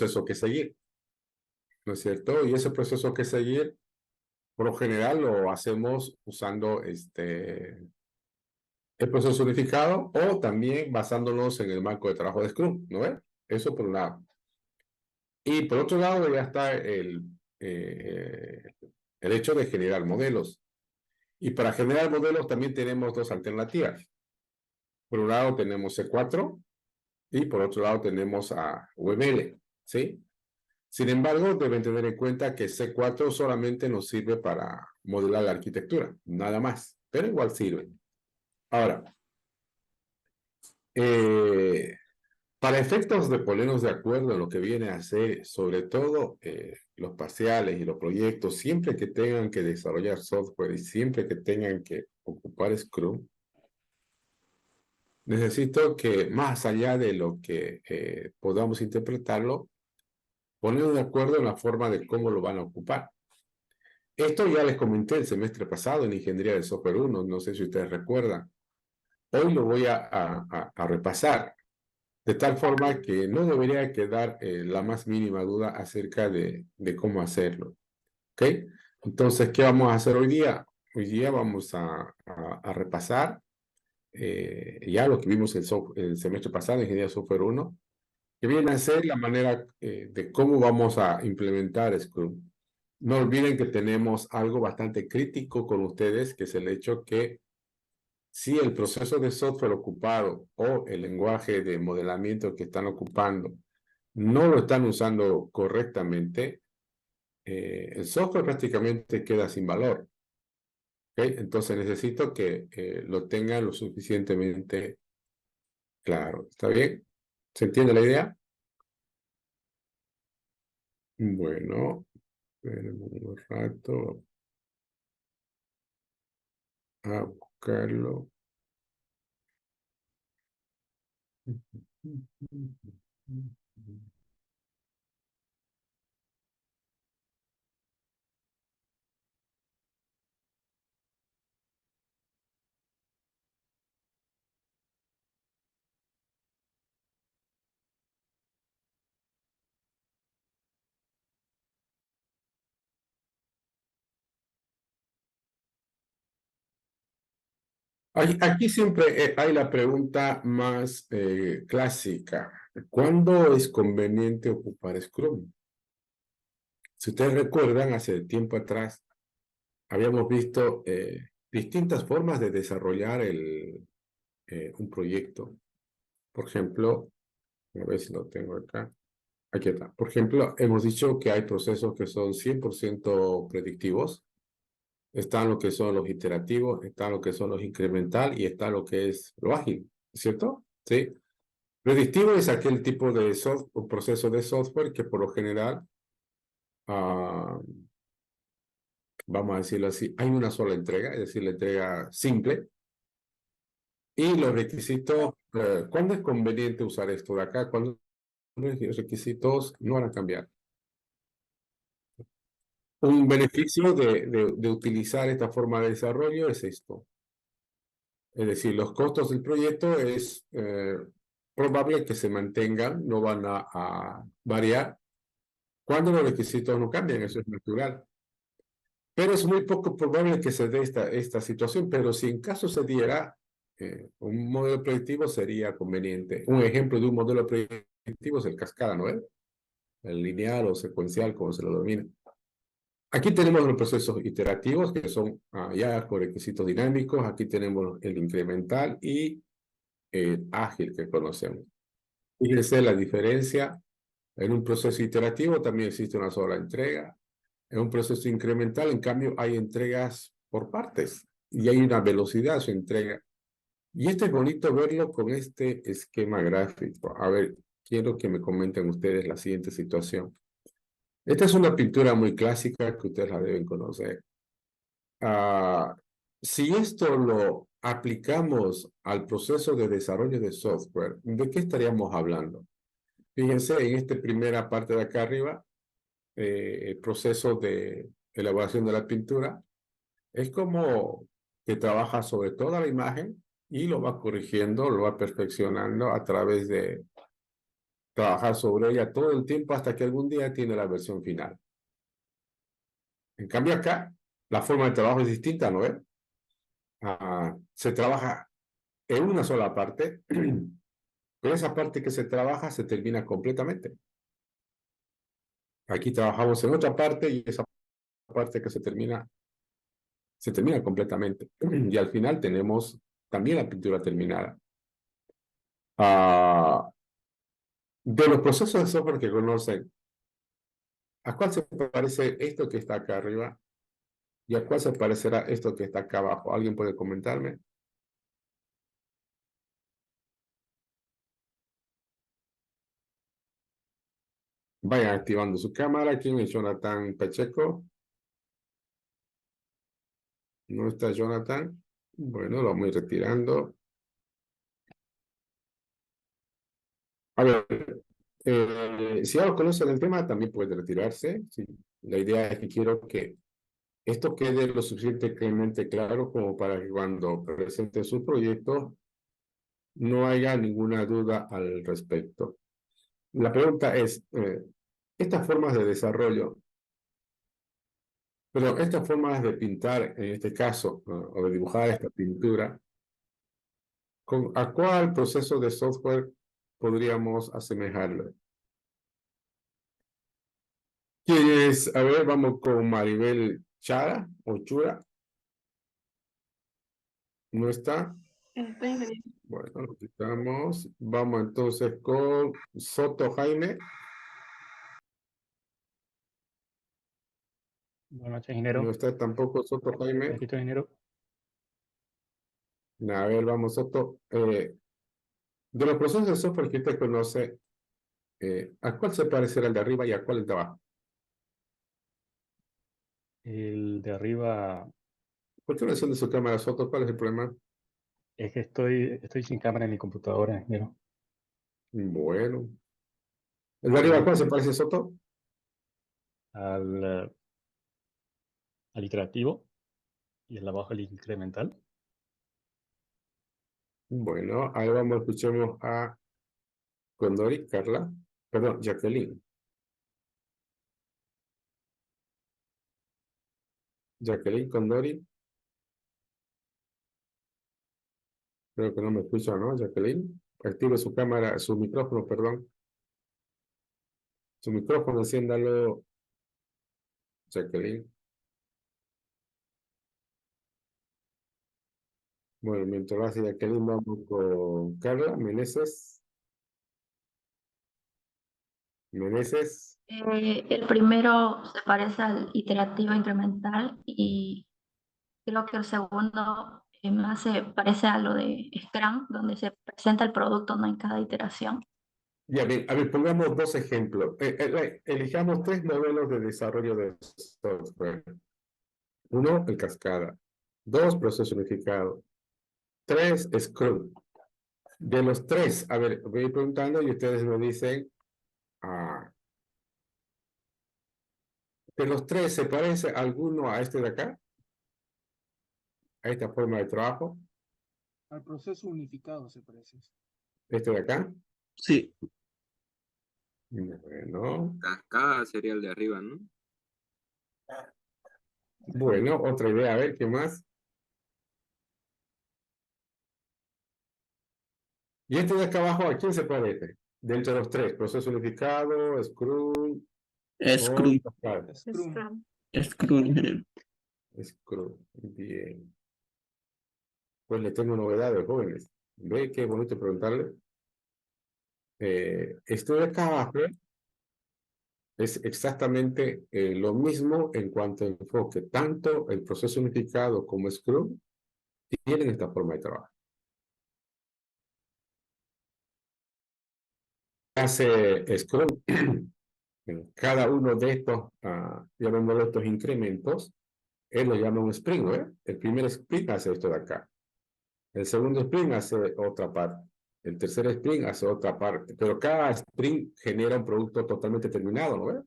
proceso que seguir, ¿no es cierto? Y ese proceso que seguir, por lo general, lo hacemos usando el proceso unificado o también basándonos en el marco de trabajo de Scrum, ¿no ves? Eso por un lado. Y por otro lado ya está el hecho de generar modelos. Y para generar modelos también tenemos dos alternativas. Por un lado tenemos C4 y por otro lado tenemos a UML, ¿sí? Sin embargo, deben tener en cuenta que C4 solamente nos sirve para modelar la arquitectura, nada más, pero igual sirve. Ahora, para efectos de ponernos de acuerdo en lo que viene a ser, sobre todo los parciales y los proyectos, siempre que tengan que desarrollar software y siempre que tengan que ocupar Scrum, necesito que más allá de lo que podamos interpretarlo, ponernos de acuerdo en la forma de cómo lo van a ocupar. Esto ya les comenté el semestre pasado en Ingeniería de Software 1, no sé si ustedes recuerdan. Hoy lo voy a repasar, de tal forma que no debería quedar la más mínima duda acerca de cómo hacerlo. ¿Ok? Entonces, ¿qué vamos a hacer hoy día? Hoy día vamos a repasar ya lo que vimos el semestre pasado en Ingeniería de Software 1, que viene a ser la manera de cómo vamos a implementar Scrum. No olviden que tenemos algo bastante crítico con ustedes, que es el hecho que si el proceso de software ocupado o el lenguaje de modelamiento que están ocupando no lo están usando correctamente, el software prácticamente queda sin valor. ¿Okay? Entonces necesito que lo tengan lo suficientemente claro. ¿Está bien? ¿Se entiende la idea? Bueno, espérenme un rato a buscarlo. Aquí siempre hay la pregunta más clásica. ¿Cuándo es conveniente ocupar Scrum? Si ustedes recuerdan, hace tiempo atrás habíamos visto distintas formas de desarrollar un proyecto. Por ejemplo, a ver si lo tengo acá. Aquí está. Por ejemplo, hemos dicho que hay procesos que son 100% predictivos. Están lo que son los iterativos, están lo que son los incremental y está lo que es lo ágil, ¿cierto? Sí. Predictivo es aquel tipo de un proceso de software que por lo general, ah, vamos a decirlo así, hay una sola entrega, es decir, la entrega simple. Y los requisitos, ¿cuándo es conveniente usar esto de acá? ¿Cuándo los requisitos no van a cambiar? Un beneficio de utilizar esta forma de desarrollo es esto. Es decir, los costos del proyecto es probable que se mantengan, no van a variar. Cuando los requisitos no cambian, eso es natural. Pero es muy poco probable que se dé esta situación, pero si en caso se diera, un modelo predictivo sería conveniente. Un ejemplo de un modelo predictivo es el cascada, ¿no es? El lineal o secuencial, como se lo denomina. Aquí tenemos los procesos iterativos, que son ya con requisitos dinámicos. Aquí tenemos el incremental y el ágil que conocemos. Fíjense la diferencia. En un proceso iterativo también existe una sola entrega. En un proceso incremental, en cambio, hay entregas por partes y hay una velocidad a su entrega. Y esto es bonito verlo con este esquema gráfico. A ver, quiero que me comenten ustedes la siguiente situación. Esta es una pintura muy clásica que ustedes la deben conocer. Ah, si esto lo aplicamos al proceso de desarrollo de software, ¿de qué estaríamos hablando? Fíjense en esta primera parte de acá arriba, el proceso de elaboración de la pintura, es como que trabaja sobre toda la imagen y lo va corrigiendo, lo va perfeccionando a través trabajar sobre ella todo el tiempo hasta que algún día tiene la versión final. En cambio acá, la forma de trabajo es distinta, ¿no es? Se trabaja en una sola parte, pero esa parte que se trabaja se termina completamente. Aquí trabajamos en otra parte y esa parte que se termina completamente. Y al final tenemos también la pintura terminada. Ah, de los procesos de software que conocen, ¿a cuál se parece esto que está acá arriba? ¿Y a cuál se parecerá esto que está acá abajo? ¿Alguien puede comentarme? Vayan activando su cámara. ¿Quién es Jonathan Pacheco? ¿No está Jonathan? Bueno, lo voy retirando. A ver, si algo conocen el tema, también puede retirarse. Sí. La idea es que quiero que esto quede lo suficientemente claro como para que cuando presente su proyecto no haya ninguna duda al respecto. La pregunta es, estas formas de desarrollo, pero estas formas de pintar, en este caso, o de dibujar esta pintura, ¿a cuál proceso de software podríamos asemejarlo? ¿Quieres? A ver, vamos con Maribel Chara o Chura. ¿No está? Estoy bien. Bueno, lo quitamos. Vamos entonces con Soto Jaime. Buenas noches, No ingeniero. está tampoco Soto Jaime. Aquí estoy, ingeniero. A ver, vamos, Soto. De los procesos de software que usted conoce, ¿a cuál se parecerá el de arriba y a cuál el de abajo? El de arriba ¿Por qué no enciende su cámara, Soto? ¿Cuál es el problema? es que estoy sin cámara en mi computadora, ingeniero. Bueno. ¿El de arriba a cuál se parece, Soto? Al, al iterativo y el de abajo al incremental. Bueno, ahí vamos, escuchemos a Condori, Carla. Perdón, Jacqueline. Jacqueline Condori. Creo que no me escucha, ¿no, Jacqueline? Active su cámara, su micrófono, perdón. Su micrófono, enciéndalo, Jacqueline. Bueno, mientras lo hace Jacqueline, vamos con Carla Meneses. Meneses. El primero se parece al iterativo incremental y creo que el segundo más se parece a lo de Scrum, donde se presenta el producto, ¿no? En cada iteración. Ya, bien, a ver, pongamos dos ejemplos. Elijamos tres modelos de desarrollo de software. Uno, el cascada. Dos, proceso unificado. Tres, Scrum. De los tres, a ver, voy preguntando y ustedes me dicen, ah, de los tres, ¿se parece alguno a este de acá? A esta forma de trabajo. Al proceso unificado se parece. Este de acá. Sí, Bueno, cascada sería el de arriba, ¿no? bueno, otra idea, a ver, ¿qué más? Y este de acá abajo, ¿a quién se parece? Dentro de los tres, proceso unificado, Scrum o Scrum, cascada. Scrum. Scrum, ingeniero. Scrum, bien. Pues le tengo novedades, jóvenes. Ve qué bonito preguntarle. Esto de acá abajo es exactamente lo mismo en cuanto a enfoque. Tanto el proceso unificado como Scrum tienen esta forma de trabajo. Hace Scrum en cada uno de estos, llamémoslo estos incrementos, él lo llama un sprint, ¿eh? El primer sprint hace esto de acá. El segundo sprint hace otra parte. El tercer sprint hace otra parte. Pero cada sprint genera un producto totalmente terminado, ¿no ve?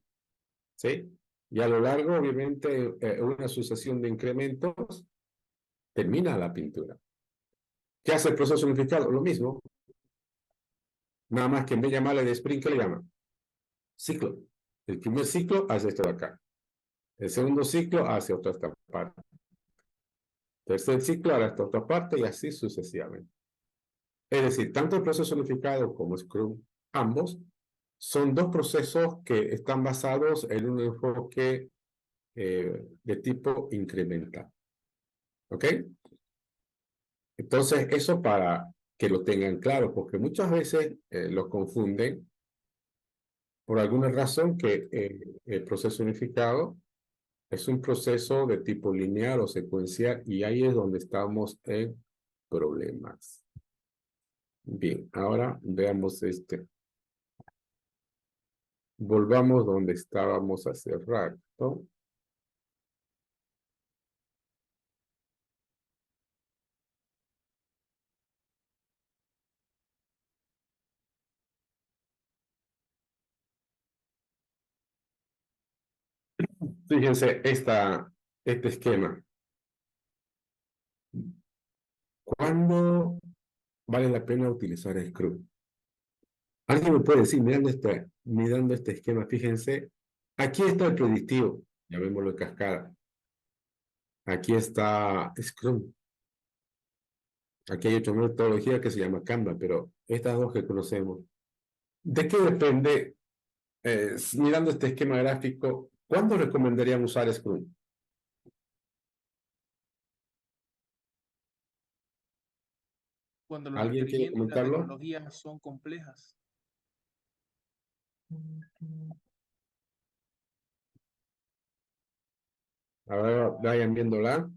¿Sí? Y a lo largo, obviamente, una sucesión de incrementos termina la pintura. ¿Qué hace el proceso unificado? Lo mismo. Nada más que en vez de llamarle de sprint, ¿qué le llama? Ciclo. El primer ciclo hace esto de acá. El segundo ciclo hace otra esta parte. Tercer ciclo hará esta otra parte y así sucesivamente. Es decir, tanto el proceso unificado como Scrum, ambos, son dos procesos que están basados en un enfoque de tipo incremental. ¿Ok? Entonces, eso para que lo tengan claro, porque muchas veces los confunden por alguna razón que el proceso unificado es un proceso de tipo lineal o secuencial y ahí es donde estamos en problemas. Bien, ahora veamos este. Volvamos donde estábamos hace rato. Fíjense este esquema. ¿Cuándo vale la pena utilizar Scrum? ¿Alguien me puede decir, mirando este esquema, fíjense, aquí está el predictivo, llamémoslo de cascada. Aquí está Scrum. Aquí hay otra metodología que se llama Kanban, pero estas dos que conocemos. ¿De qué depende? Mirando este esquema gráfico, ¿cuándo recomendarían usar Scrum? Cuando los ¿Alguien quiere requerimientos y las comentarlo? tecnologías son complejas. Ahora vayan viéndola.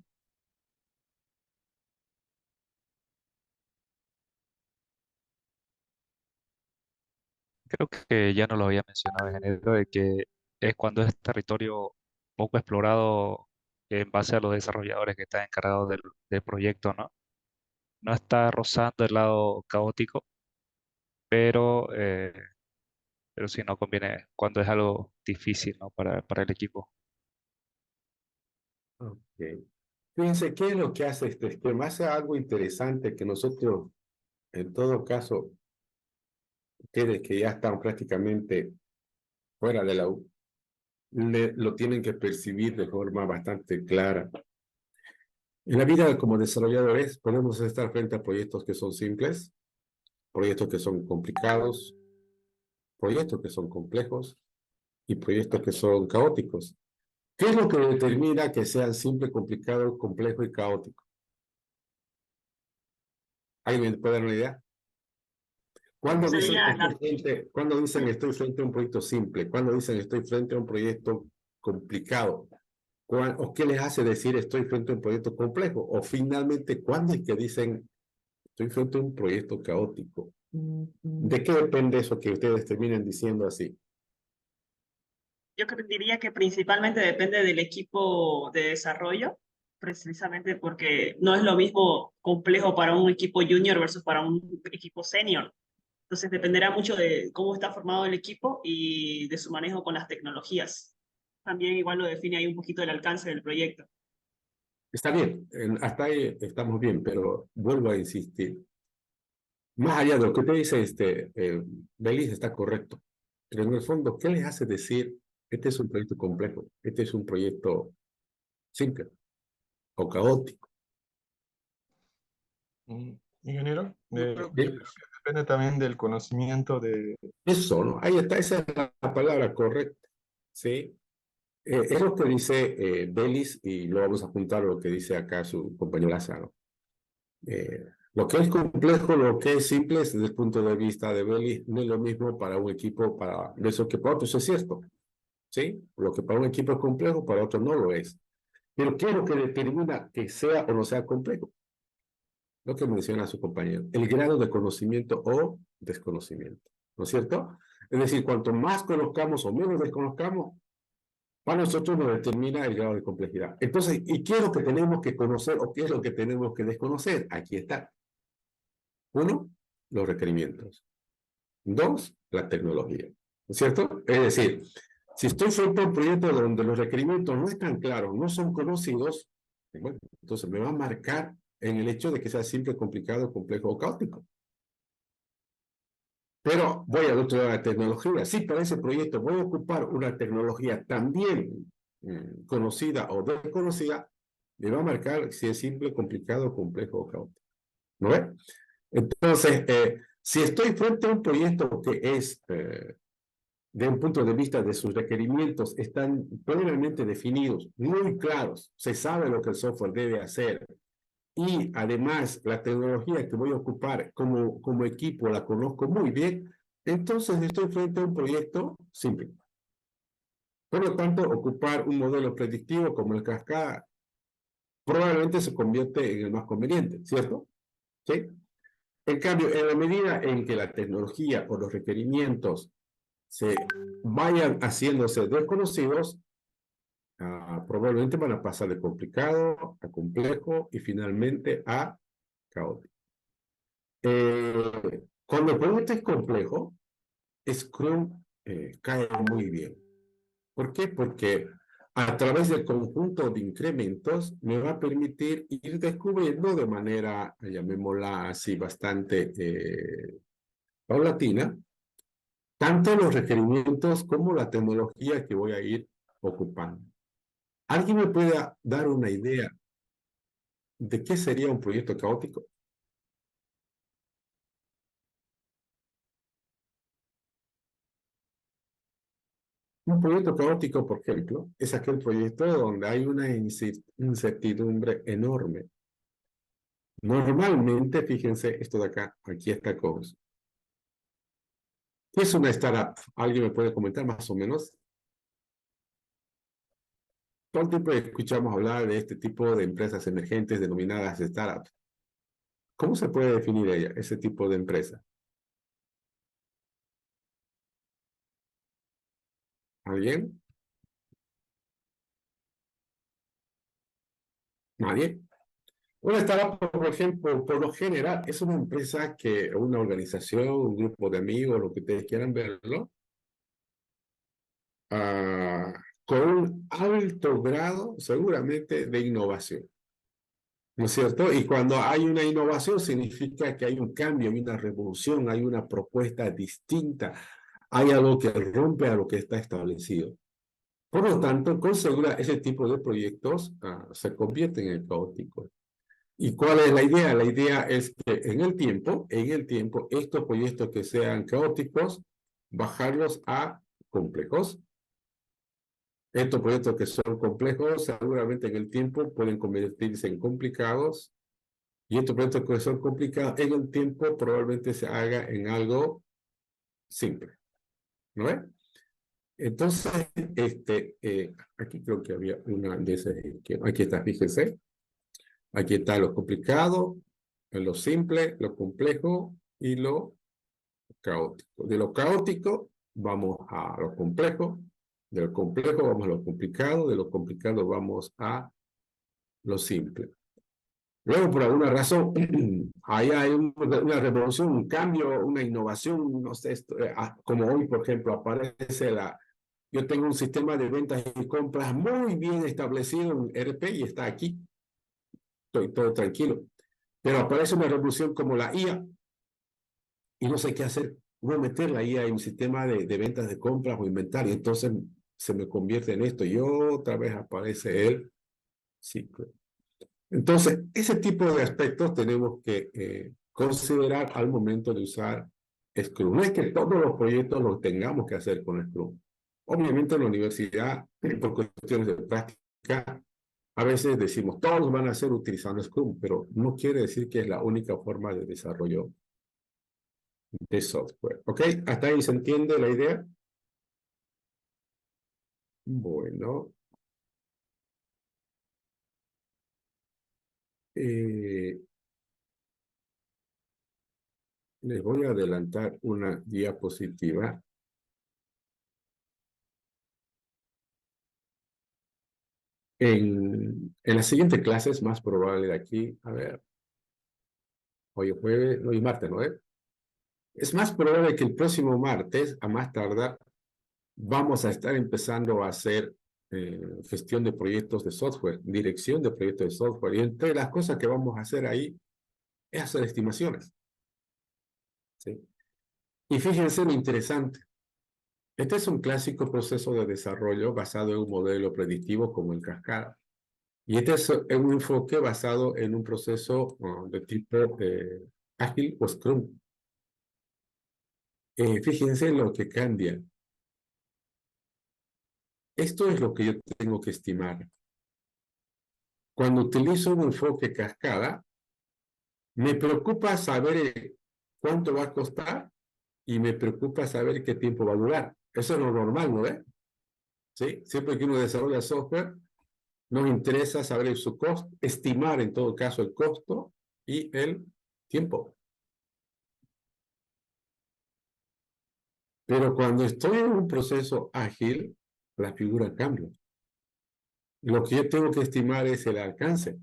Creo que ya no lo había mencionado en enero, de que es cuando es territorio poco explorado en base a los desarrolladores que están encargados del proyecto, ¿no? No está rozando el lado caótico, pero, eh, pero sí no conviene cuando es algo difícil, ¿no? Para el equipo. Ok. Fíjense, ¿qué es lo que hace este esquema? Hace algo interesante que nosotros, en todo caso, ustedes que ya están prácticamente fuera de la U, lo tienen que percibir de forma bastante clara. En la vida como desarrolladores podemos estar frente a proyectos que son simples, proyectos que son complicados, proyectos que son complejos y proyectos que son caóticos. ¿Qué es lo que determina que sean simple, complicado, complejo y caótico? ¿Alguien me puede dar una idea? Cuando dicen, cuando dicen estoy frente a un proyecto simple, cuando dicen estoy frente a un proyecto complicado, o qué les hace decir estoy frente a un proyecto complejo, o finalmente, ¿cuándo es que dicen estoy frente a un proyecto caótico? ¿De qué depende eso que ustedes terminen diciendo así? Diría que principalmente depende del equipo de desarrollo, precisamente porque no es lo mismo complejo para un equipo junior versus para un equipo senior. Entonces dependerá mucho de cómo está formado el equipo y de su manejo con las tecnologías. También igual lo define ahí un poquito el alcance del proyecto. Está bien, hasta ahí estamos bien, pero vuelvo a insistir. Más allá de lo que te dice Belis está correcto, pero en el fondo, ¿qué les hace decir este es un proyecto complejo, este es un proyecto simple o caótico? Ingeniero, Yo creo Bien, que depende también del conocimiento de... eso, ¿no? Ahí está, esa es la palabra correcta, ¿sí? Es lo que dice Belis y lo vamos a apuntar a lo que dice acá su compañero Lázaro. Lo que es complejo, lo que es simple desde el punto de vista de Belis no es lo mismo para un equipo, para eso que para otros es cierto, ¿sí? Lo que para un equipo es complejo, para otro no lo es. Pero ¿qué es lo que determina que sea o no sea complejo? Lo que menciona su compañero, el grado de conocimiento o desconocimiento, ¿no es cierto? Es decir, cuanto más conozcamos o menos desconozcamos, para nosotros nos determina el grado de complejidad. Entonces, ¿y qué es lo que tenemos que conocer o qué es lo que tenemos que desconocer? Aquí está. Uno, los requerimientos. Dos, la tecnología. ¿No es cierto? Es decir, si estoy frente a un proyecto donde los requerimientos no están claros, no son conocidos, bueno, entonces me va a marcar en el hecho de que sea simple, complicado, complejo o caótico. Pero voy al otro lado de la tecnología. Sí, para ese proyecto voy a ocupar una tecnología también conocida o desconocida, me va a marcar si es simple, complicado, complejo o caótico. ¿No ve? Entonces, si estoy frente a un proyecto que es, de un punto de vista de sus requerimientos, están plenamente definidos, muy claros, se sabe lo que el software debe hacer, y además la tecnología que voy a ocupar como equipo la conozco muy bien, entonces estoy frente a un proyecto simple. Por lo tanto, ocupar un modelo predictivo como el Cascada probablemente se convierte en el más conveniente, ¿cierto? ¿Sí? En cambio, en la medida en que la tecnología o los requerimientos se vayan haciéndose desconocidos, probablemente van a pasar de complicado a complejo y finalmente a caótico. Cuando el proyecto es complejo, Scrum cae muy bien. ¿Por qué? Porque a través del conjunto de incrementos me va a permitir ir descubriendo de manera, llamémosla así, bastante paulatina, tanto los requerimientos como la tecnología que voy a ir ocupando. ¿Alguien me puede dar una idea de qué sería un proyecto caótico? Un proyecto caótico, por ejemplo, es aquel proyecto donde hay una incertidumbre enorme. Normalmente, fíjense, esto de acá, aquí está COS. ¿Qué es una startup? ¿Alguien me puede comentar más o menos? Todo el tiempo escuchamos hablar de este tipo de empresas emergentes denominadas startups. ¿Cómo se puede definir ella, ese tipo de empresa? ¿Alguien? ¿Nadie? Una startup, por ejemplo, por lo general, es una empresa que, una organización, un grupo de amigos, lo que ustedes quieran verlo, con un alto grado, seguramente, de innovación. ¿No es cierto? Y cuando hay una innovación significa que hay un cambio, hay una revolución, hay una propuesta distinta, hay algo que rompe a lo que está establecido. Por lo tanto, con seguridad, ese tipo de proyectos se convierten en caóticos. ¿Y cuál es la idea? La idea es que en el tiempo, estos proyectos que sean caóticos, bajarlos a complejos. Estos proyectos que son complejos, seguramente en el tiempo pueden convertirse en complicados. Y estos proyectos que son complicados, en el tiempo probablemente se haga en algo simple. ¿No es? Entonces, aquí creo que había una de esas. Aquí está, fíjense. Aquí está lo complicado, lo simple, lo complejo y lo caótico. De lo caótico vamos a lo complejo, de lo complejo vamos a lo complicado, de lo complicado vamos a lo simple. Luego, por alguna razón, ahí hay una revolución, un cambio, una innovación, no sé, como hoy, por ejemplo, aparece yo tengo un sistema de ventas y compras muy bien establecido en ERP y está aquí. Estoy todo tranquilo. Pero aparece una revolución como la IA y no sé qué hacer. Voy a meter la IA en un sistema de ventas de compras o inventario. Entonces se me convierte en esto y otra vez aparece el ciclo. Entonces, ese tipo de aspectos tenemos que considerar al momento de usar Scrum. No es que todos los proyectos los tengamos que hacer con Scrum. Obviamente en la universidad, por cuestiones de práctica, a veces decimos, todos van a ser utilizando Scrum, pero no quiere decir que es la única forma de desarrollo de software. ¿Ok? ¿Hasta ahí se entiende la idea? Bueno. Les voy a adelantar una diapositiva. En la siguiente clase es más probable de aquí, a ver, hoy es jueves, hoy es martes, ¿no? Es más probable que el próximo martes, a más tardar, vamos a estar empezando a hacer gestión de proyectos de software, dirección de proyectos de software. Y entre las cosas que vamos a hacer ahí es hacer estimaciones. ¿Sí? Y fíjense lo interesante. Este es un clásico proceso de desarrollo basado en un modelo predictivo como el cascada. Y este es un enfoque basado en un proceso de tipo ágil o Scrum. Fíjense lo que cambia. Esto es lo que yo tengo que estimar. Cuando utilizo un enfoque cascada, me preocupa saber cuánto va a costar y me preocupa saber qué tiempo va a durar. Eso es lo normal, ¿no ves? ¿Sí? Siempre que uno desarrolla software, nos interesa saber su costo, estimar en todo caso el costo y el tiempo. Pero cuando estoy en un proceso ágil, la figura cambia. Lo que yo tengo que estimar es el alcance.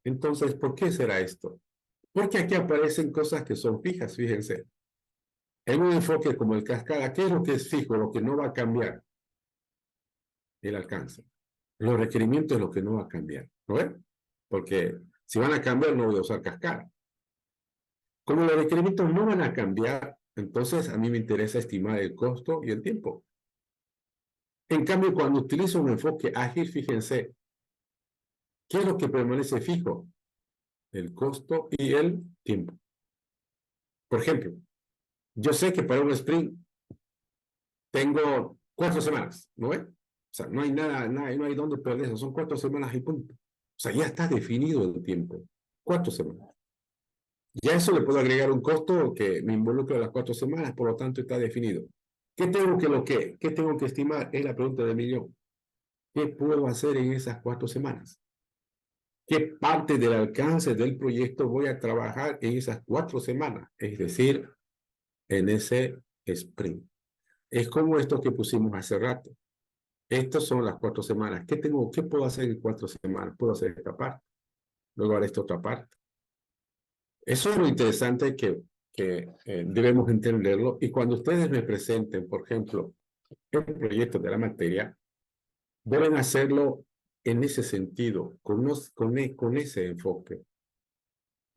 Entonces, ¿por qué será esto? Porque aquí aparecen cosas que son fijas, fíjense. En un enfoque como el cascada, ¿qué es lo que es fijo, lo que no va a cambiar? El alcance. Los requerimientos es lo que no va a cambiar, ¿no ven? Porque si van a cambiar, no voy a usar cascada. Como los requerimientos no van a cambiar, entonces a mí me interesa estimar el costo y el tiempo. En cambio, cuando utilizo un enfoque ágil, fíjense, ¿qué es lo que permanece fijo? El costo y el tiempo. Por ejemplo, yo sé que para un sprint tengo 4 semanas, ¿no ves? O sea, no hay nada, no hay dónde perder eso, son 4 semanas y punto. O sea, ya está definido el tiempo. 4 semanas. Ya eso le puedo agregar un costo que me involucra las 4 semanas, por lo tanto está definido. ¿Qué tengo ¿Qué tengo que estimar? Es la pregunta del millón. ¿Qué puedo hacer en esas 4 semanas? ¿Qué parte del alcance del proyecto voy a trabajar en esas 4 semanas? Es decir, en ese sprint. Es como esto que pusimos hace rato. Estas son las 4 semanas. ¿Qué puedo hacer en 4 semanas? Puedo hacer esta parte. Luego haré esta otra parte. Eso es lo interesante que debemos entenderlo. Y cuando ustedes me presenten, por ejemplo, el proyecto de la materia, deben hacerlo en ese sentido, con ese enfoque.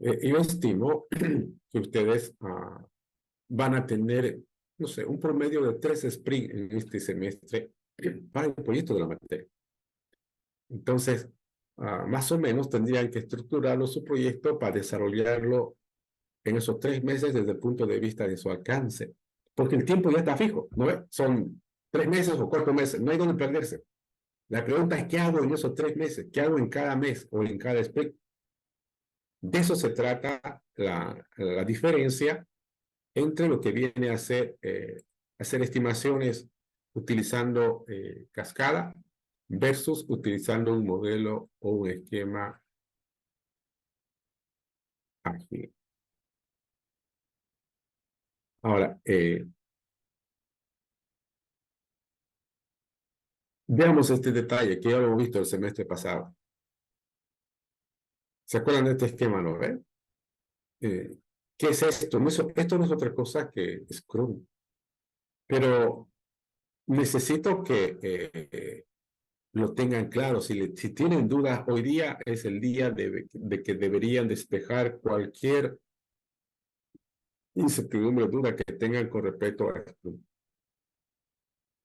Yo estimo que ustedes van a tener, no sé, un promedio de 3 sprints en este semestre para el proyecto de la materia. Entonces, más o menos tendrían que estructurarlo su proyecto para desarrollarlo en esos 3 meses desde el punto de vista de su alcance. Porque el tiempo ya está fijo, ¿no ves? Son 3 meses o 4 meses, no hay donde perderse. La pregunta es, ¿qué hago en esos 3 meses? ¿Qué hago en cada mes o en cada sprint? De eso se trata la diferencia entre lo que viene a ser hacer estimaciones utilizando cascada versus utilizando un modelo o un esquema ágil. Ahora, veamos este detalle que ya lo hemos visto el semestre pasado. ¿Se acuerdan de este esquema, no ven? ¿Qué es esto? Esto no es otra cosa que Scrum. Pero necesito que lo tengan claro. Si tienen dudas, hoy día es el día de que deberían despejar cualquier incertidumbre o duda que tengan con respecto a esto.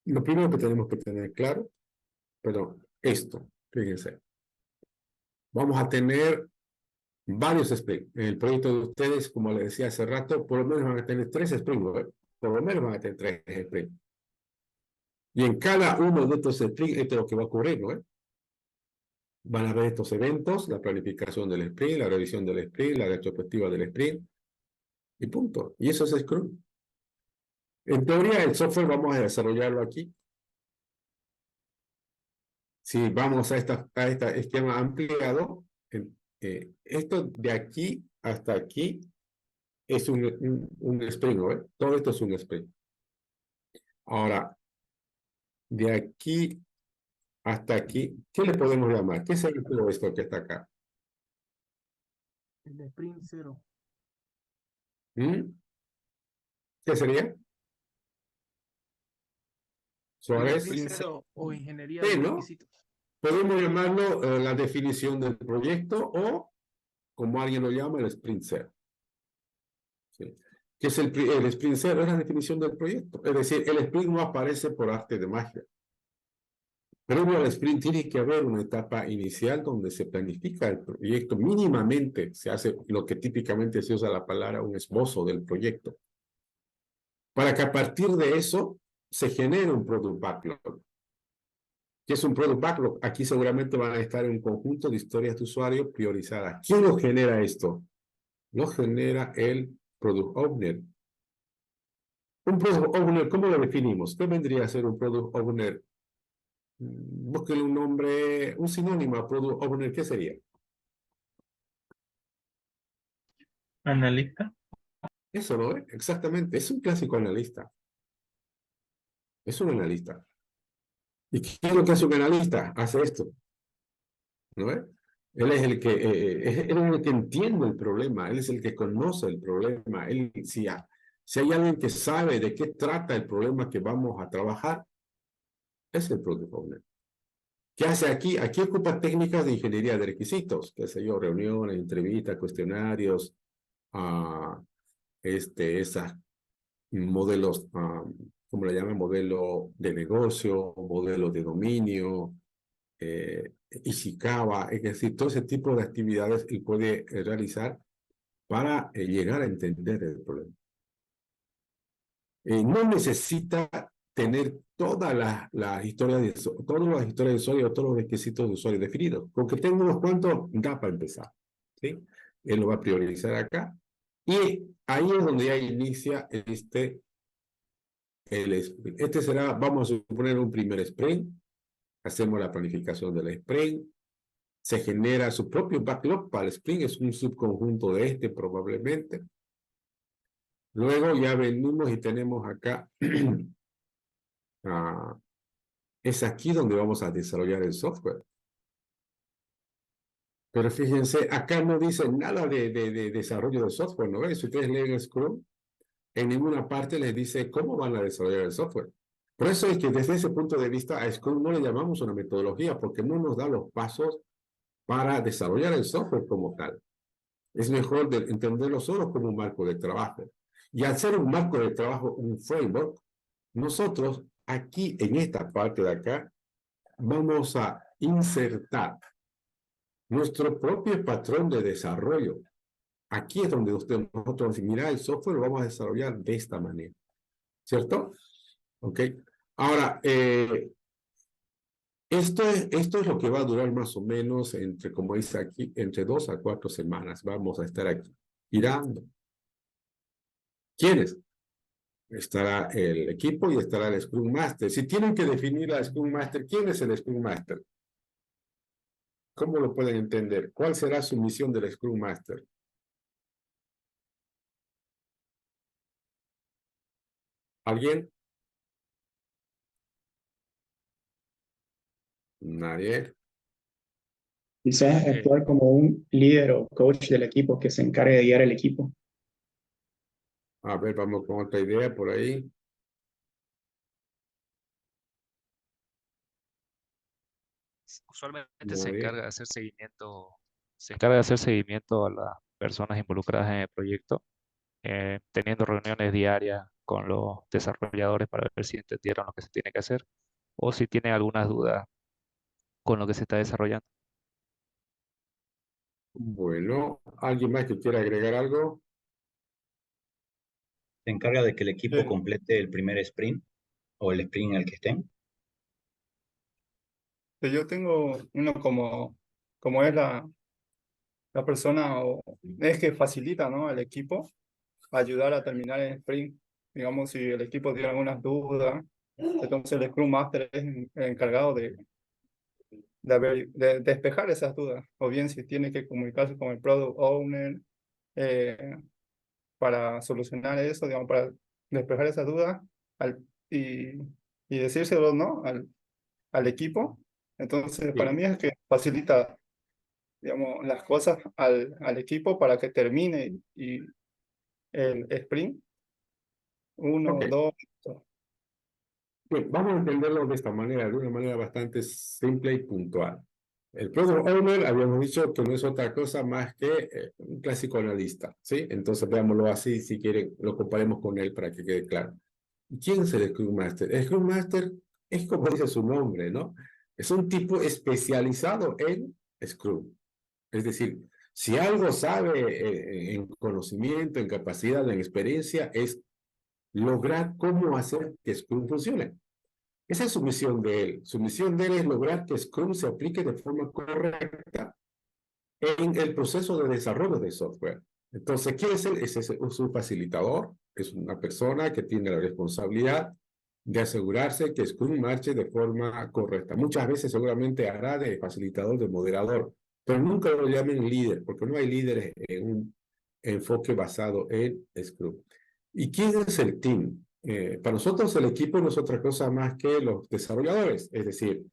Lo primero que tenemos que tener claro, esto, fíjense. Vamos a tener varios sprints. En el proyecto de ustedes, como les decía hace rato, por lo menos van a tener 3 sprints, ¿no? Por lo menos van a tener 3 sprints. Y en cada uno de estos sprints, esto es lo que va a ocurrir, ¿no? Van a ver estos eventos, la planificación del sprint, la revisión del sprint, la retrospectiva del sprint, y punto. Y eso es Scrum. En teoría, el software vamos a desarrollarlo aquí. Si vamos a este esquema ampliado, esto de aquí hasta aquí es un sprint, ¿no? Todo esto es un sprint. Ahora, de aquí hasta aquí, ¿qué le podemos llamar? ¿Qué sería todo esto que está acá? El sprint 0. ¿Qué sería? Suárez. Sprint 0 o ingeniería Sí, de ¿no? requisitos. Podemos llamarlo la definición del proyecto o, como alguien lo llama, el sprint 0. ¿Sí? que es el sprint cero, es la definición del proyecto. Es decir, el sprint no aparece por arte de magia. Previo al sprint tiene que haber una etapa inicial donde se planifica el proyecto mínimamente, se hace lo que típicamente se usa la palabra un esbozo del proyecto, para que a partir de eso se genere un product backlog. ¿Qué es un product backlog? Aquí seguramente van a estar en un conjunto de historias de usuario priorizadas. ¿Quién lo genera esto? Lo genera el product owner. Un product owner, ¿cómo lo definimos? ¿Qué vendría a ser un product owner? Búsquenle un nombre, un sinónimo a product owner, ¿qué sería? Analista. Eso, ¿no? Exactamente, es un clásico analista. Es un analista. ¿Y qué es lo que hace un analista? Hace esto, ¿no? Él es el que, él es el que entiende el problema, él es el que conoce el problema. Él, si hay alguien que sabe de qué trata el problema que vamos a trabajar, es el product owner. ¿Qué hace aquí? Aquí ocupa técnicas de ingeniería de requisitos, qué sé yo, reuniones, entrevistas, cuestionarios, esas modelos, ¿cómo le llaman? Modelo de negocio, modelo de dominio, Ishikawa, es decir, todo ese tipo de actividades él puede realizar para llegar a entender el problema. No necesita tener todas las historias de usuario, todos los requisitos de usuario definidos. Con que tenga unos cuantos, da para empezar. ¿Sí? Él lo va a priorizar acá. Y ahí es donde ya inicia el sprint. Este será, vamos a suponer, un primer sprint. Hacemos la planificación del sprint. Se genera su propio backlog para el sprint. Es un subconjunto de este probablemente. Luego ya venimos y tenemos acá, es aquí donde vamos a desarrollar el software. Pero fíjense, acá no dice nada de desarrollo de software, ¿no ven? Si ustedes leen Scrum, en ninguna parte les dice cómo van a desarrollar el software. Por eso es que desde ese punto de vista a Scrum no le llamamos una metodología, porque no nos da los pasos para desarrollar el software como tal. Es mejor entenderlo solo como un marco de trabajo. Y al ser un marco de trabajo, un framework, nosotros aquí en esta parte de acá vamos a insertar nuestro propio patrón de desarrollo. Aquí es donde nosotros mira, el software lo vamos a desarrollar de esta manera. ¿Cierto? Ok. Ahora, esto es lo que va a durar más o menos entre, como dice aquí, entre 2 a 4 semanas. Vamos a estar aquí girando. ¿Quiénes? Estará el equipo y estará el Scrum Master. Si tienen que definir al Scrum Master, ¿quién es el Scrum Master? ¿Cómo lo pueden entender? ¿Cuál será su misión del Scrum Master? ¿Alguien? ¿Nadie? Quizás actuar como un líder o coach del equipo que se encargue de guiar el equipo. A ver, vamos con otra idea por ahí. Usualmente se Nadie. encarga de hacer seguimiento a las personas involucradas en el proyecto, teniendo reuniones diarias con los desarrolladores para ver si entendieron lo que se tiene que hacer o si tienen algunas dudas con lo que se está desarrollando. Bueno, ¿alguien más que quiera agregar algo? Se encarga de que el equipo Sí. complete el primer sprint o el sprint en el que estén. Yo tengo uno como es la persona, o es que facilita, ¿no?, al equipo ayudar a terminar el sprint. Digamos, si el equipo tiene algunas dudas, entonces el Scrum Master es el encargado de despejar esas dudas, o bien si tiene que comunicarse con el Product Owner eh, para solucionar eso, digamos, para despejar esas dudas y, y decírselo, ¿no?, al equipo. Entonces, para Sí. mí es que facilita, digamos, las cosas al equipo para que termine y el sprint 1, Ok. 2. Bien, vamos a entenderlo de esta manera, de una manera bastante simple y puntual. El Product Owner, habíamos dicho que no es otra cosa más que un clásico analista, ¿sí? Entonces veámoslo así, si quieren, lo comparemos con él para que quede claro. ¿Quién es el Scrum Master? El Scrum Master es como dice su nombre, ¿no? Es un tipo especializado en Scrum. Es decir, si algo sabe en conocimiento, en capacidad, en experiencia, es lograr cómo hacer que Scrum funcione. Esa es su misión de él. Su misión de él es lograr que Scrum se aplique de forma correcta en el proceso de desarrollo de software. Entonces, ¿quién es él? Es un facilitador, es una persona que tiene la responsabilidad de asegurarse que Scrum marche de forma correcta. Muchas veces seguramente hará de facilitador, de moderador, pero nunca lo llamen líder, porque no hay líderes en un enfoque basado en Scrum. ¿Y quién es el team? Para nosotros el equipo no es otra cosa más que los desarrolladores, es decir,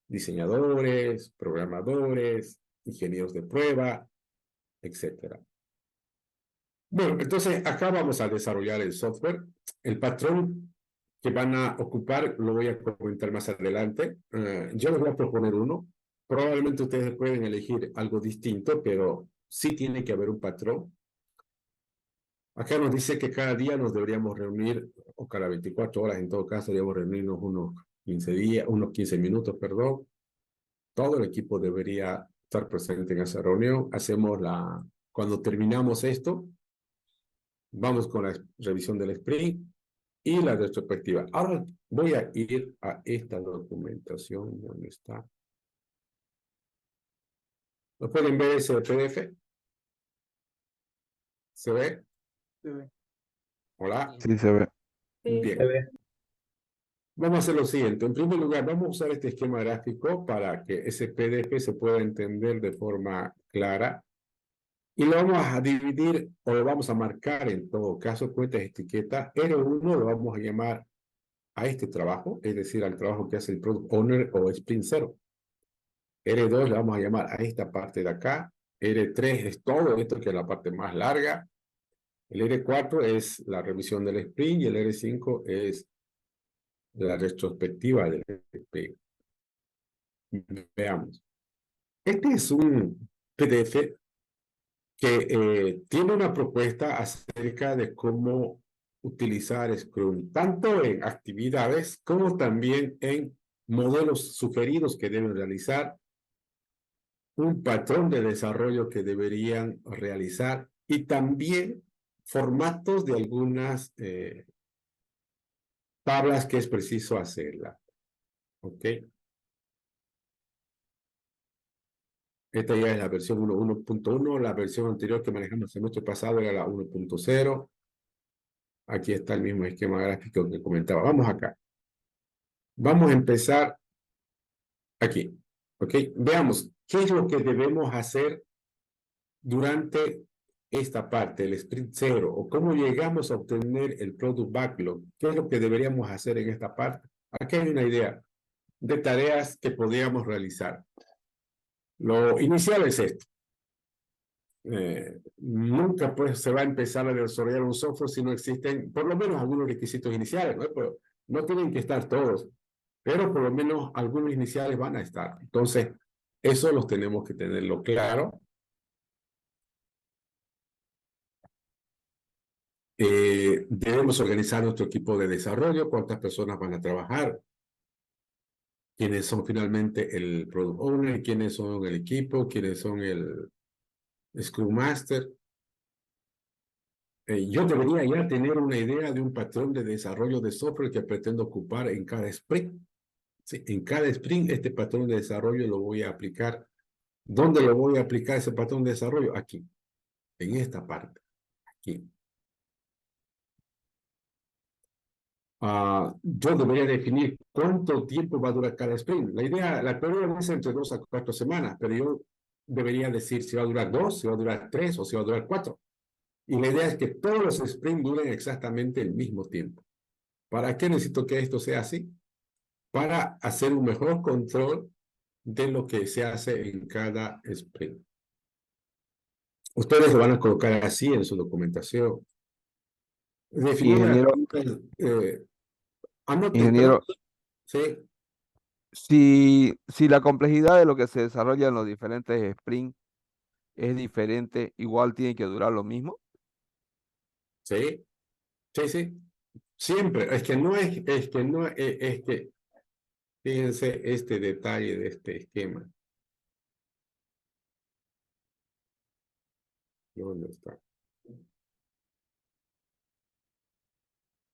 diseñadores, programadores, ingenieros de prueba, etc. Bueno, entonces acá vamos a desarrollar el software. El patrón que van a ocupar lo voy a comentar más adelante. Yo les voy a proponer uno. Probablemente ustedes pueden elegir algo distinto, pero sí tiene que haber un patrón. Acá nos dice que cada día nos deberíamos reunir, o cada 24 horas en todo caso, deberíamos reunirnos unos 15 minutos, perdón. Todo el equipo debería estar presente en esa reunión. Cuando terminamos esto, vamos con la revisión del sprint y la retrospectiva. Ahora voy a ir a esta documentación. ¿Dónde está? ¿Lo pueden ver ese PDF? ¿Se ve? Se ve. Hola. Sí, se ve. Bien. Vamos a hacer lo siguiente. En primer lugar, vamos a usar este esquema gráfico para que ese PDF se pueda entender de forma clara. Y lo vamos a dividir, o lo vamos a marcar en todo caso, cuentas etiquetas. R1 lo vamos a llamar a este trabajo, es decir, al trabajo que hace el Product Owner o Sprint 0. R2 le vamos a llamar a esta parte de acá. R3 es todo esto, que es la parte más larga. El R4 es la revisión del Sprint y el R5 es la retrospectiva del Sprint. Veamos. Este es un PDF que tiene una propuesta acerca de cómo utilizar Scrum, tanto en actividades como también en modelos sugeridos que deben realizar, un patrón de desarrollo que deberían realizar y también formatos de algunas tablas que es preciso hacerla. ¿Ok? Esta ya es la versión 1.1. La versión anterior que manejamos el semestre pasado era la 1.0. Aquí está el mismo esquema gráfico que comentaba. Vamos acá. Vamos a empezar aquí. ¿Ok? Veamos qué es lo que debemos hacer durante esta parte, el Sprint 0, o cómo llegamos a obtener el Product Backlog. ¿Qué es lo que deberíamos hacer en esta parte? Aquí hay una idea de tareas que podríamos realizar. Lo inicial es esto. Nunca pues se va a empezar a desarrollar un software si no existen por lo menos algunos requisitos iniciales, ¿no? Pero no tienen que estar todos, pero por lo menos algunos iniciales van a estar. Entonces, eso los tenemos que tenerlo claro. Debemos organizar nuestro equipo de desarrollo, cuántas personas van a trabajar, quiénes son finalmente el Product Owner, quiénes son el equipo, quiénes son el Scrum Master. Yo debería ya tener una idea de un patrón de desarrollo de software que pretendo ocupar en cada sprint. Sí, en cada sprint este patrón de desarrollo lo voy a aplicar. ¿Dónde lo voy a aplicar ese patrón de desarrollo? Aquí, en esta parte, aquí. Yo debería definir cuánto tiempo va a durar cada sprint. La teoría es entre 2 a 4 semanas, pero yo debería decir si va a durar 2, si va a durar 3 o si va a durar 4. Y la idea es que todos los sprints duren exactamente el mismo tiempo. ¿Para qué necesito que esto sea así? Para hacer un mejor control de lo que se hace en cada sprint. Ustedes lo van a colocar así en su documentación. Definir Ingeniero, anoten, ingeniero, sí. si la complejidad de lo que se desarrolla en los diferentes sprints es diferente, igual tiene que durar lo mismo. Sí, sí, sí. Siempre. Es que no es que no es que fíjense este detalle de este esquema. ¿Dónde está?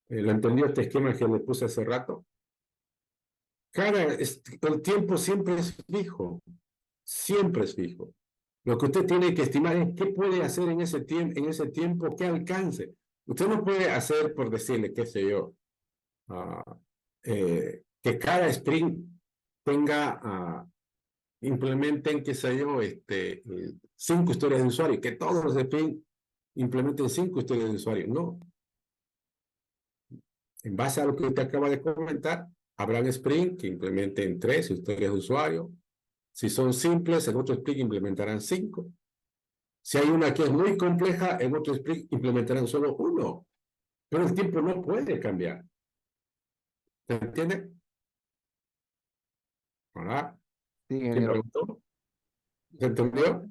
¿Lo entendió este esquema que le puse hace rato? El tiempo siempre es fijo. Siempre es fijo. Lo que usted tiene que estimar es qué puede hacer en ese tiempo, qué alcance. Usted no puede hacer, por decirle, qué sé yo, que cada sprint tenga, implementen, qué sé yo, 5 historias de usuario, que todos los sprints implementen 5 historias de usuario. No. En base a lo que usted acaba de comentar, habrán sprint que implementen 3 historias de usuario. Si son simples, en otro sprint implementarán 5. Si hay una que es muy compleja, en otro sprint implementarán solo 1. Pero el tiempo no puede cambiar. ¿Se entiende? ¿Verdad? Sí, ¿Quién ingeniero. preguntó? ¿Se entendió?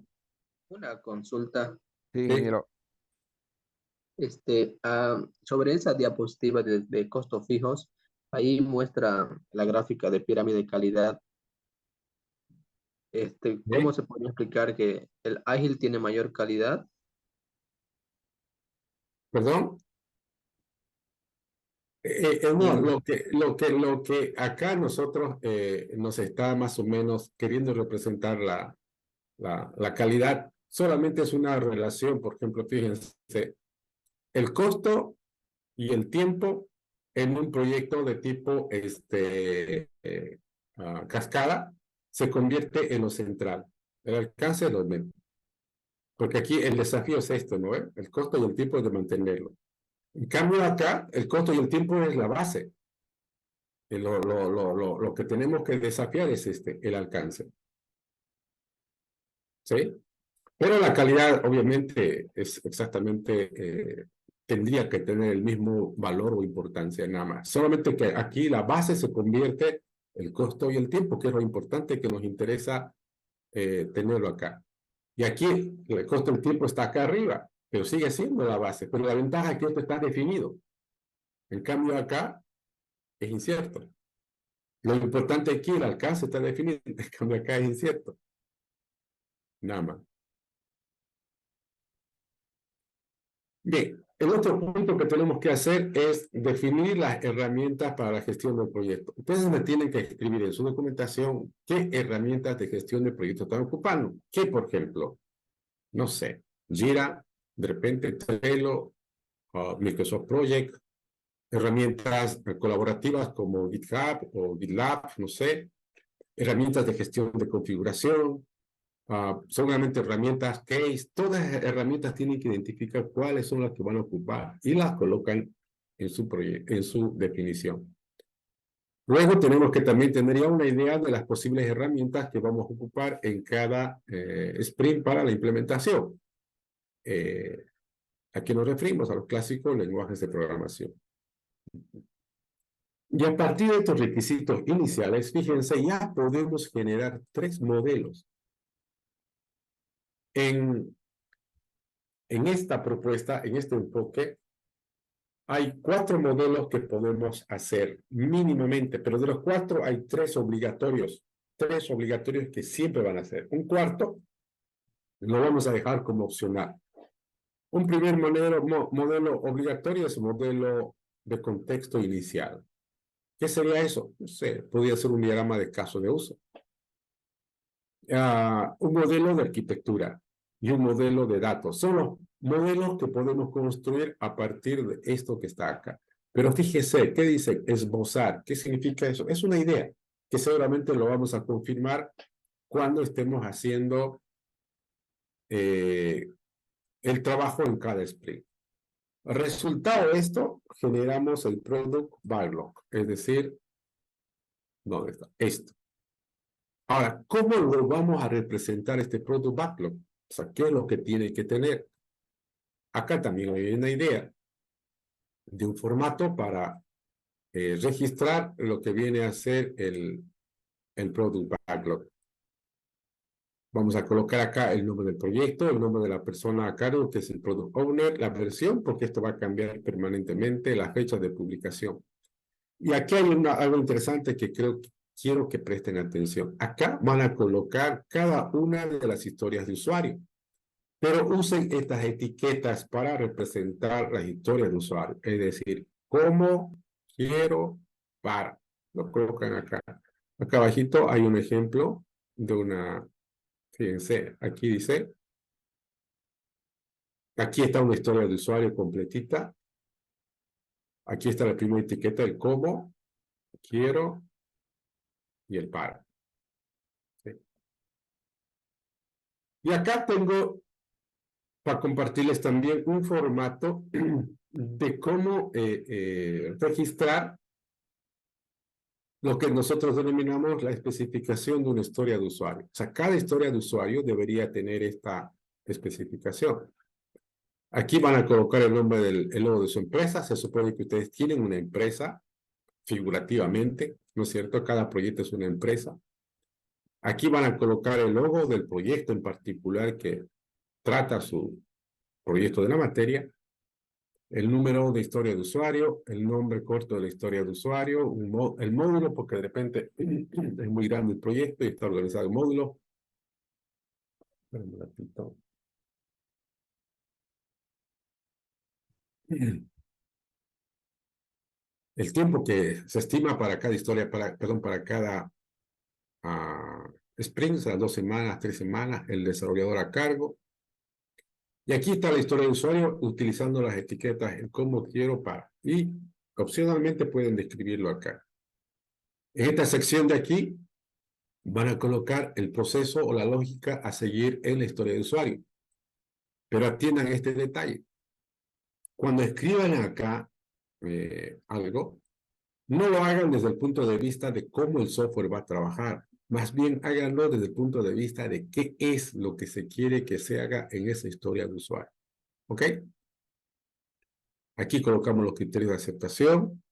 Una consulta. Sí, Sí. ingeniero. Sobre esa diapositiva de costos fijos, ahí muestra la gráfica de pirámide de calidad. ¿Cómo se podría explicar que el ágil tiene mayor calidad? ¿Perdón? No, lo que acá nosotros nos está más o menos queriendo representar la calidad, solamente es una relación, por ejemplo, fíjense, el costo y el tiempo en un proyecto de tipo cascada se convierte en lo central. El alcance es lo menos. Porque aquí el desafío es esto, ¿no? El costo y el tiempo de mantenerlo. En cambio acá, el costo y el tiempo es la base. Lo que tenemos que desafiar es el alcance. ¿Sí? Pero la calidad, obviamente, es exactamente, tendría que tener el mismo valor o importancia, nada más. Solamente que aquí la base se convierte el costo y el tiempo, que es lo importante que nos interesa tenerlo acá. Y aquí el costo y el tiempo está acá arriba, pero sigue siendo la base. Pero la ventaja es que esto está definido. En cambio acá es incierto. Lo importante aquí, el alcance está definido, en cambio acá es incierto. Nada más. Bien, el otro punto que tenemos que hacer es definir las herramientas para la gestión del proyecto. Ustedes me tienen que escribir en su documentación qué herramientas de gestión de proyecto están ocupando. ¿Qué, por ejemplo? No sé, Jira, de repente Trello, Microsoft Project, herramientas colaborativas como GitHub o GitLab, no sé, herramientas de gestión de configuración, seguramente herramientas case, todas las herramientas tienen que identificar cuáles son las que van a ocupar y las colocan en su proyecto, en su definición. Luego tenemos que también tener ya una idea de las posibles herramientas que vamos a ocupar en cada sprint para la implementación. ¿A qué nos referimos? A los clásicos lenguajes de programación. Y a partir de estos requisitos iniciales, fíjense, ya podemos generar 3 modelos. En esta propuesta, en este enfoque, hay 4 modelos que podemos hacer mínimamente, pero de los 4 hay 3 obligatorios que siempre van a hacer. Un cuarto lo vamos a dejar como opcional. Un primer modelo obligatorio es el modelo de contexto inicial. ¿Qué sería eso? No sé, podría ser un diagrama de caso de uso. Un modelo de arquitectura y un modelo de datos. Son los modelos que podemos construir a partir de esto que está acá. Pero fíjese, ¿qué dice esbozar? ¿Qué significa eso? Es una idea que seguramente lo vamos a confirmar cuando estemos haciendo el trabajo en cada sprint. Resultado de esto, generamos el Product Backlog, es decir, ¿dónde está? Esto. Ahora, ¿cómo lo vamos a representar este Product Backlog? O sea, ¿qué es lo que tiene que tener? Acá también hay una idea de un formato para registrar lo que viene a ser el Product Backlog. Vamos a colocar acá el nombre del proyecto, el nombre de la persona a cargo, que es el Product Owner, la versión, porque esto va a cambiar permanentemente, la fecha de publicación. Y aquí hay algo interesante que quiero que presten atención. Acá van a colocar cada una de las historias de usuario, pero usen estas etiquetas para representar las historias de usuario. Es decir, cómo, quiero, para. Lo colocan acá. Acá abajito hay un ejemplo de una... Fíjense, aquí dice, aquí está una historia de usuario completita. Aquí está la primera etiqueta, el cómo, quiero y el para. ¿Sí? Y acá tengo, para compartirles también, un formato de cómo registrar lo que nosotros denominamos la especificación de una historia de usuario. O sea, cada historia de usuario debería tener esta especificación. Aquí van a colocar el nombre el logo de su empresa. Se supone que ustedes tienen una empresa, figurativamente, ¿no es cierto? Cada proyecto es una empresa. Aquí van a colocar el logo del proyecto en particular que trata su proyecto de la materia, el número de historia de usuario, el nombre corto de la historia de usuario, el módulo, porque de repente es muy grande el proyecto y está organizado en módulo. Un ratito. El tiempo que se estima para cada historia, para cada sprint, o sea, 2 semanas, 3 semanas, el desarrollador a cargo. Y aquí está la historia de usuario utilizando las etiquetas en cómo, quiero, para. Y opcionalmente pueden describirlo acá. En esta sección de aquí van a colocar el proceso o la lógica a seguir en la historia de usuario. Pero atiendan este detalle. Cuando escriban acá algo, no lo hagan desde el punto de vista de cómo el software va a trabajar. Más bien háganlo desde el punto de vista de qué es lo que se quiere que se haga en esa historia de usuario. ¿Ok? Aquí colocamos los criterios de aceptación,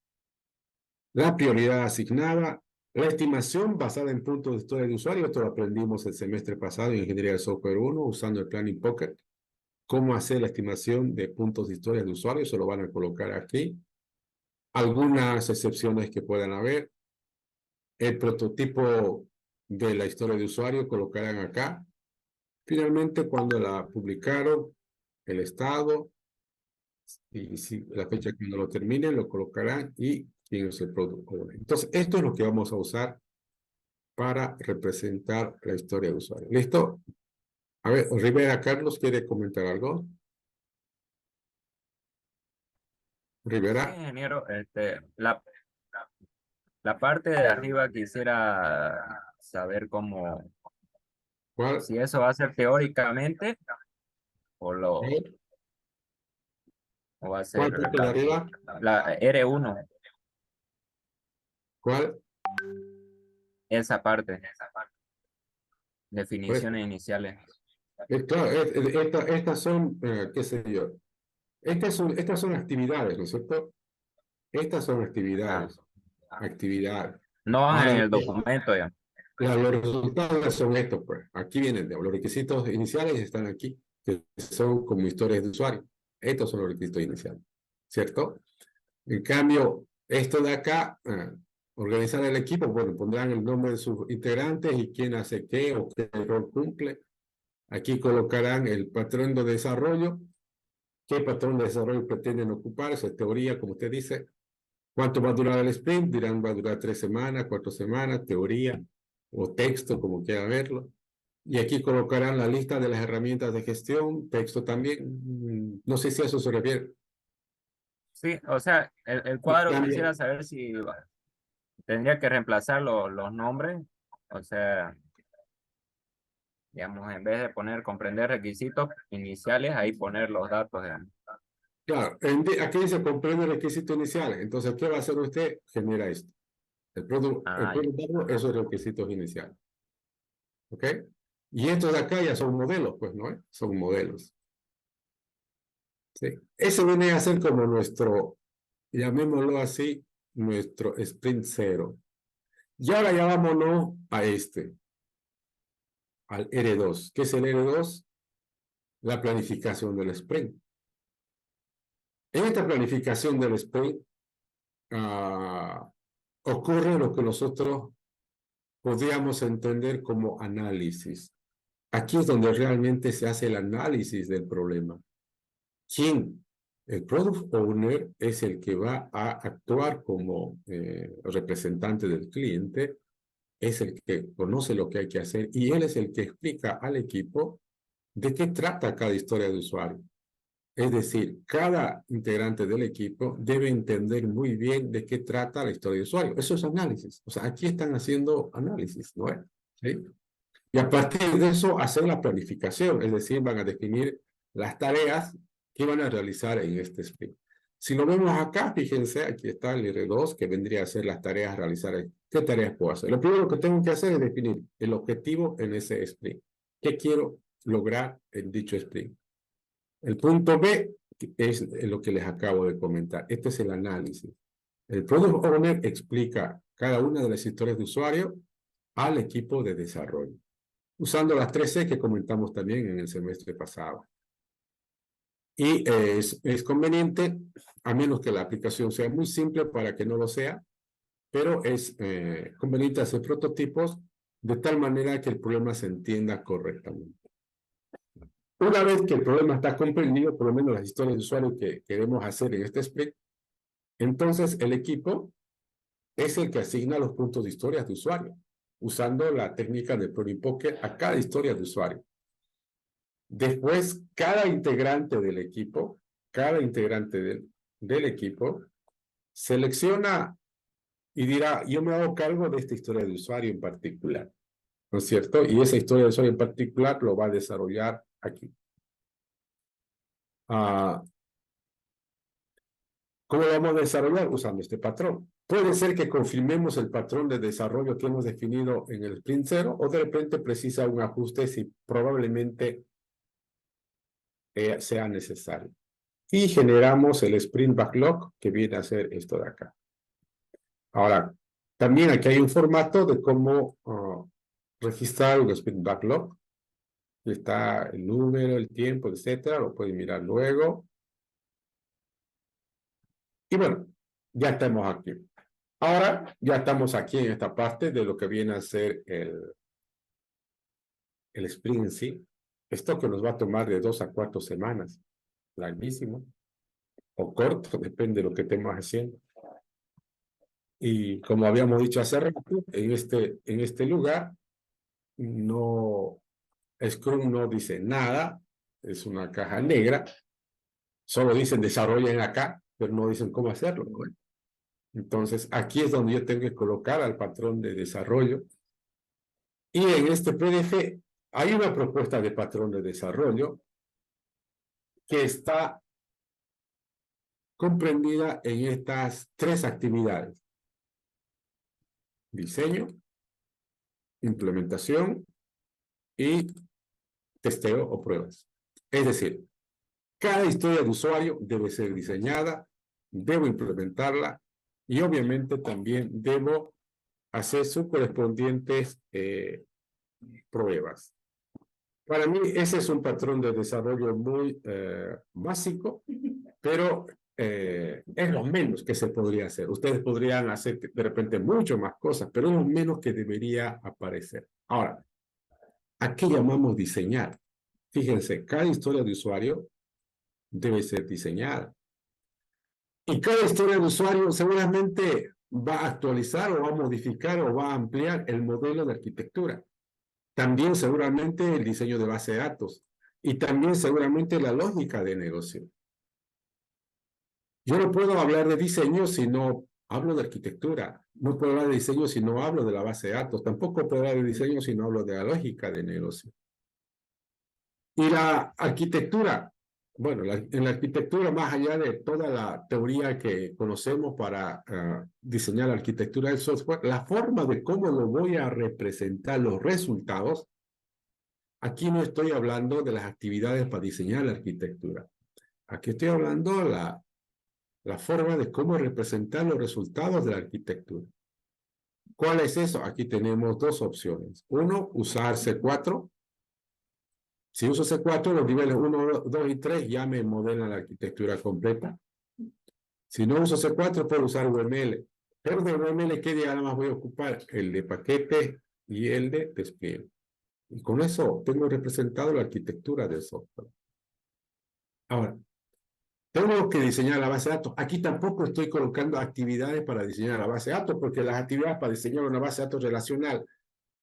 la prioridad asignada, la estimación basada en puntos de historia de usuario. Esto lo aprendimos el semestre pasado en Ingeniería de Software 1 usando el Planning Pocket. Cómo hacer la estimación de puntos de historia de usuario, se lo van a colocar aquí. Algunas excepciones que puedan haber. El prototipo de la historia de usuario colocarán acá. Finalmente, cuando la publicaron, el estado, y si la fecha cuando lo terminen, lo colocarán y quién es el producto. Entonces, esto es lo que vamos a usar para representar la historia de usuario. ¿Listo? A ver, Rivera, Carlos, ¿quiere comentar algo? Rivera. Sí, ingeniero, la parte de arriba quisiera saber cómo, ¿Cuál? si eso va a ser teóricamente o va a ser ¿Cuál parte de arriba? la R1, ¿Cuál? esa parte, Pues, definiciones iniciales. claro, estas son, qué sé yo, estas son actividades, ¿no es cierto? Estas son actividades. Actividades. No van Ahora, en el documento ya. los resultados son estos, pues. Aquí vienen, los requisitos iniciales están aquí, que son como historias de usuario. Estos son los requisitos iniciales, ¿cierto? En cambio, esto de acá, organizar el equipo, bueno, pondrán el nombre de sus integrantes y quién hace qué o qué rol cumple. Aquí colocarán el patrón de desarrollo, qué patrón de desarrollo pretenden ocupar, esa es teoría, como usted dice. ¿Cuánto va a durar el sprint? Dirán, va a durar 3 semanas, 4 semanas, teoría o texto, como quiera verlo. Y aquí colocarán la lista de las herramientas de gestión, texto también. No sé si a eso se refiere. Sí, o sea, el cuadro quisiera saber si tendría que reemplazar los nombres, o sea, digamos, en vez de poner comprender requisitos iniciales, ahí poner los datos. Claro, aquí dice comprende requisitos iniciales. Entonces, ¿qué va a hacer usted? Genera esto. El producto, esos requisitos iniciales. ¿Ok? Y estos de acá ya son modelos, pues, ¿no? Son modelos. ¿Sí? Ese viene a ser como nuestro, llamémoslo así, nuestro sprint 0. Y ahora ya vámonos a al R2. ¿Qué es el R2? La planificación del sprint. En esta planificación del sprint ocurre lo que nosotros podríamos entender como análisis. Aquí es donde realmente se hace el análisis del problema. ¿Quién? El Product Owner es el que va a actuar como representante del cliente, es el que conoce lo que hay que hacer y él es el que explica al equipo de qué trata cada historia de usuario. Es decir, cada integrante del equipo debe entender muy bien de qué trata la historia de usuario. Eso es análisis. O sea, aquí están haciendo análisis, ¿no es? ¿Sí? Y a partir de eso, hacer la planificación. Es decir, van a definir las tareas que van a realizar en este sprint. Si lo vemos acá, fíjense, aquí está el R2, que vendría a ser las tareas a realizar. ¿Qué tareas puedo hacer? Lo primero que tengo que hacer es definir el objetivo en ese sprint. ¿Qué quiero lograr en dicho sprint? El punto B es lo que les acabo de comentar. Este es el análisis. El Product Owner explica cada una de las historias de usuario al equipo de desarrollo, usando las 3C que comentamos también en el semestre pasado. Y es conveniente, a menos que la aplicación sea muy simple para que no lo sea, pero es conveniente hacer prototipos de tal manera que el problema se entienda correctamente. Una vez que el problema está comprendido, por lo menos las historias de usuario que queremos hacer en este sprint, entonces el equipo es el que asigna los puntos de historias de usuario, usando la técnica de pluripoke a cada historia de usuario. Después, cada integrante del equipo selecciona y dirá, yo me hago cargo de esta historia de usuario en particular, ¿no es cierto? Y esa historia de usuario en particular lo va a desarrollar aquí. ¿Cómo lo vamos a desarrollar? Usando este patrón. Puede ser que confirmemos el patrón de desarrollo que hemos definido en el sprint 0 o de repente precisa un ajuste si probablemente sea necesario. Y generamos el sprint backlog que viene a ser esto de acá. Ahora, también aquí hay un formato de cómo registrar un sprint backlog. Está el número, el tiempo, etcétera. Lo pueden mirar luego. Y bueno, ya estamos aquí. Ahora ya estamos aquí en esta parte de lo que viene a ser el sprint en sí. Esto que nos va a tomar de 2 a 4 semanas. Larguísimo. O corto, depende de lo que estemos haciendo. Y como habíamos dicho hace rato, en este lugar, Scrum no dice nada. Es una caja negra. Solo dicen desarrollen acá, pero no dicen cómo hacerlo, ¿no? Entonces, aquí es donde yo tengo que colocar al patrón de desarrollo. Y en este PDF hay una propuesta de patrón de desarrollo que está comprendida en estas 3 actividades. Diseño, implementación y testeo o pruebas. Es decir, cada historia de usuario debe ser diseñada, debo implementarla y obviamente también debo hacer sus correspondientes pruebas. Para mí ese es un patrón de desarrollo muy básico, pero es lo menos que se podría hacer. Ustedes podrían hacer de repente mucho más cosas, pero es lo menos que debería aparecer. Ahora, ¿a qué llamamos diseñar? Fíjense, cada historia de usuario debe ser diseñada. Y cada historia de usuario seguramente va a actualizar o va a modificar o va a ampliar el modelo de arquitectura. También seguramente el diseño de base de datos. Y también seguramente la lógica de negocio. Yo no puedo hablar de diseño si no hablo de arquitectura. No puedo hablar de diseño si no hablo de la base de datos. Tampoco puedo hablar de diseño si no hablo de la lógica de negocio. Y la arquitectura, bueno, en la arquitectura, más allá de toda la teoría que conocemos para diseñar la arquitectura del software, la forma de cómo lo voy a representar los resultados, aquí no estoy hablando de las actividades para diseñar la arquitectura. Aquí estoy hablando de la forma de cómo representar los resultados de la arquitectura. ¿Cuál es eso? Aquí tenemos dos opciones. Uno, usar C4. Si uso C4, los niveles 1, 2 y 3 ya me modelan la arquitectura completa. Si no uso C4, puedo usar UML. Pero de UML, ¿qué diagramas voy a ocupar? El de paquete y el de despliegue. Y con eso tengo representado la arquitectura del software. Ahora, tengo que diseñar la base de datos. Aquí tampoco estoy colocando actividades para diseñar la base de datos, porque las actividades para diseñar una base de datos relacional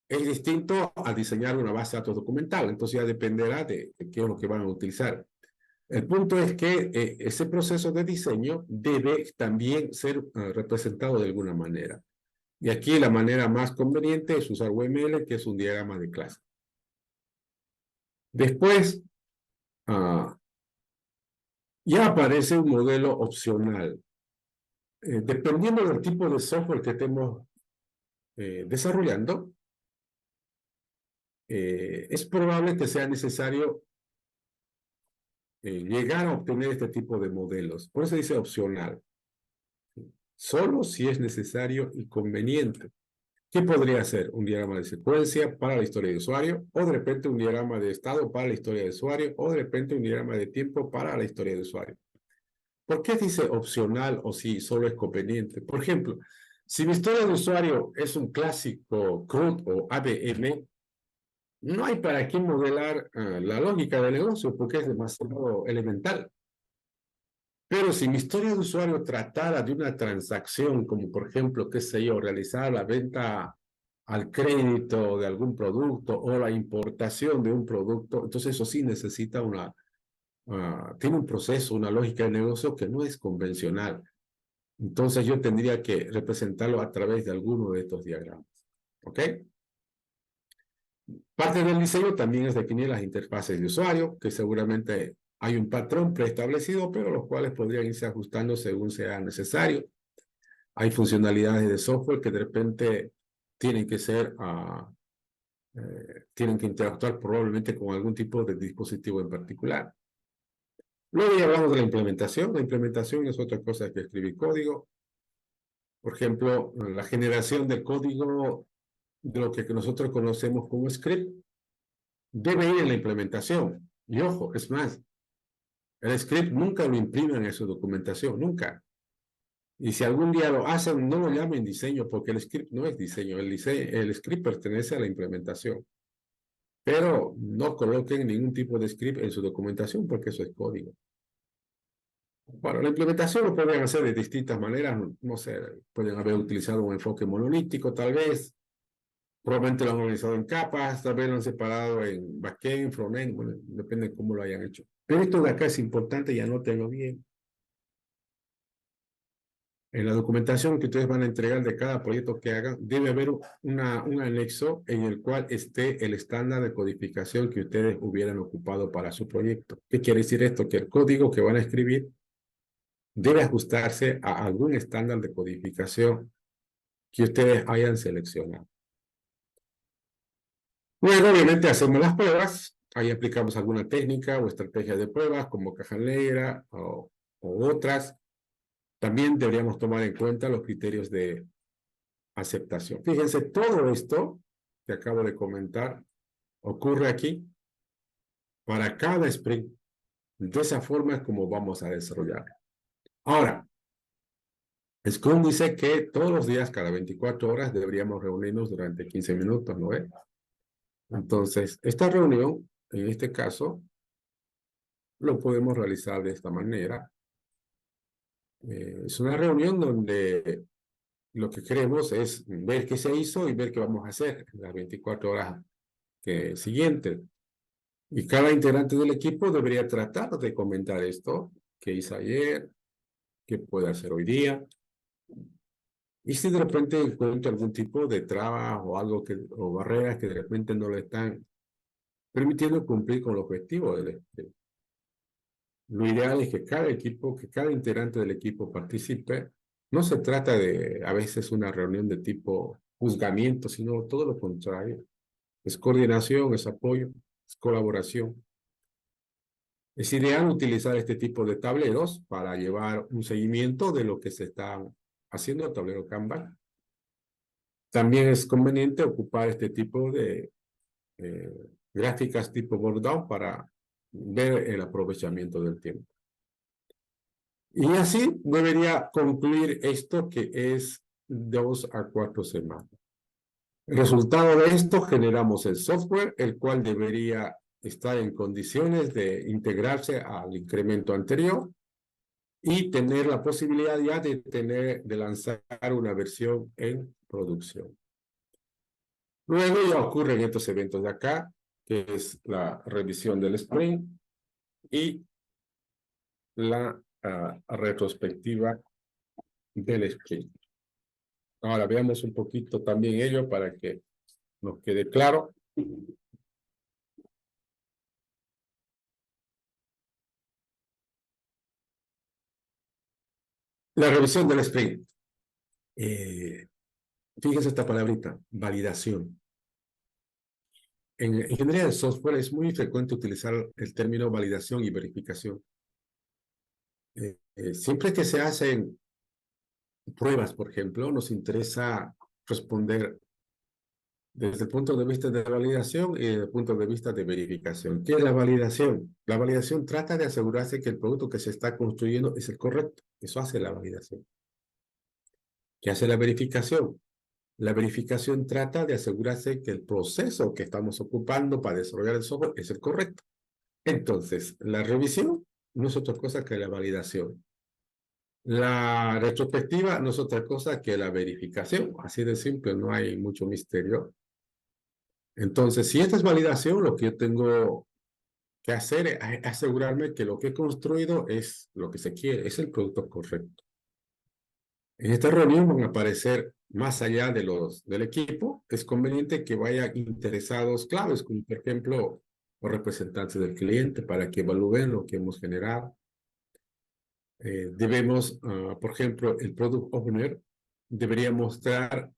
es distinto a diseñar una base de datos documental. Entonces ya dependerá de qué es lo que van a utilizar. El punto es que ese proceso de diseño debe también ser representado de alguna manera. Y aquí la manera más conveniente es usar UML, que es un diagrama de clase. Después, ya aparece un modelo opcional. Dependiendo del tipo de software que estemos desarrollando, es probable que sea necesario llegar a obtener este tipo de modelos. Por eso dice opcional. Solo si es necesario y conveniente. ¿Qué podría ser? Un diagrama de secuencia para la historia de usuario, o de repente un diagrama de estado para la historia de usuario, o de repente un diagrama de tiempo para la historia de usuario. ¿Por qué dice opcional o si solo es conveniente? Por ejemplo, si mi historia de usuario es un clásico CRUD o ABM, no hay para qué modelar la lógica del negocio porque es demasiado elemental. Pero si mi historia de usuario tratara de una transacción, como por ejemplo, qué sé yo, realizar la venta al crédito de algún producto o la importación de un producto, entonces eso sí necesita tiene un proceso, una lógica de negocio que no es convencional. Entonces yo tendría que representarlo a través de alguno de estos diagramas. ¿Ok? Parte del diseño también es definir las interfaces de usuario, que seguramente hay un patrón preestablecido, pero los cuales podrían irse ajustando según sea necesario. Hay funcionalidades de software que de repente tienen que ser, tienen que interactuar probablemente con algún tipo de dispositivo en particular. Luego ya hablamos de la implementación. La implementación es otra cosa que escribir código. Por ejemplo, la generación del código de lo que nosotros conocemos como script debe ir en la implementación. Y ojo, es más, el script nunca lo imprimen en su documentación, nunca. Y si algún día lo hacen, no lo llamen diseño, porque el script no es diseño. El script pertenece a la implementación. Pero no coloquen ningún tipo de script en su documentación, porque eso es código. Bueno, la implementación lo pueden hacer de distintas maneras. No sé, pueden haber utilizado un enfoque monolítico, tal vez. Probablemente lo han organizado en capas, tal vez lo han separado en backend, frontend, bueno, depende de cómo lo hayan hecho. Pero esto de acá es importante y anótenlo bien. En la documentación que ustedes van a entregar de cada proyecto que hagan, debe haber un anexo en el cual esté el estándar de codificación que ustedes hubieran ocupado para su proyecto. ¿Qué quiere decir esto? Que el código que van a escribir debe ajustarse a algún estándar de codificación que ustedes hayan seleccionado. Luego, obviamente, hacemos las pruebas. Ahí aplicamos alguna técnica o estrategia de pruebas, como caja negra o otras. También deberíamos tomar en cuenta los criterios de aceptación. Fíjense, todo esto que acabo de comentar ocurre aquí para cada sprint. De esa forma es como vamos a desarrollar. Ahora, Scrum dice que todos los días, cada 24 horas, deberíamos reunirnos durante 15 minutos, ¿no es? Entonces, esta reunión, en este caso, lo podemos realizar de esta manera. Es una reunión donde lo que queremos es ver qué se hizo y ver qué vamos a hacer en las 24 horas siguientes. Y cada integrante del equipo debería tratar de comentar esto, qué hice ayer, qué puede hacer hoy día. Y si de repente encuentra algún tipo de traba o algo o barreras que de repente no le están permitiendo cumplir con el objetivo lo ideal es que cada equipo, que cada integrante del equipo participe. No se trata de a veces una reunión de tipo juzgamiento, sino todo lo contrario. Es coordinación, es apoyo, es colaboración. Es ideal utilizar este tipo de tableros para llevar un seguimiento de lo que se está haciendo, el tablero Kanban. también es conveniente ocupar este tipo de gráficas tipo board-down para ver el aprovechamiento del tiempo. Y así debería concluir esto, que es 2 a 4 semanas. El resultado de esto, generamos el software, el cual debería estar en condiciones de integrarse al incremento anterior y tener la posibilidad ya de lanzar una versión en producción. Luego ya ocurren estos eventos de acá, que es la revisión del sprint y la retrospectiva del sprint. Ahora veamos un poquito también ello para que nos quede claro. La revisión del sprint. Fíjense esta palabrita, validación. En ingeniería de software es muy frecuente utilizar el término validación y verificación. Siempre que se hacen pruebas, por ejemplo, nos interesa responder desde el punto de vista de validación y desde el punto de vista de verificación. ¿Qué es la validación? La validación trata de asegurarse que el producto que se está construyendo es el correcto. Eso hace la validación. ¿Qué hace la verificación? La verificación trata de asegurarse que el proceso que estamos ocupando para desarrollar el software es el correcto. Entonces, la revisión no es otra cosa que la validación. La retrospectiva no es otra cosa que la verificación. Así de simple, no hay mucho misterio. Entonces, si esta es validación, lo que yo tengo que hacer es asegurarme que lo que he construido es lo que se quiere, es el producto correcto. En esta reunión van a aparecer, más allá de del equipo, es conveniente que vayan interesados claves, como por ejemplo los representantes del cliente, para que evalúen lo que hemos generado. Debemos, por ejemplo, el Product Owner debería mostrar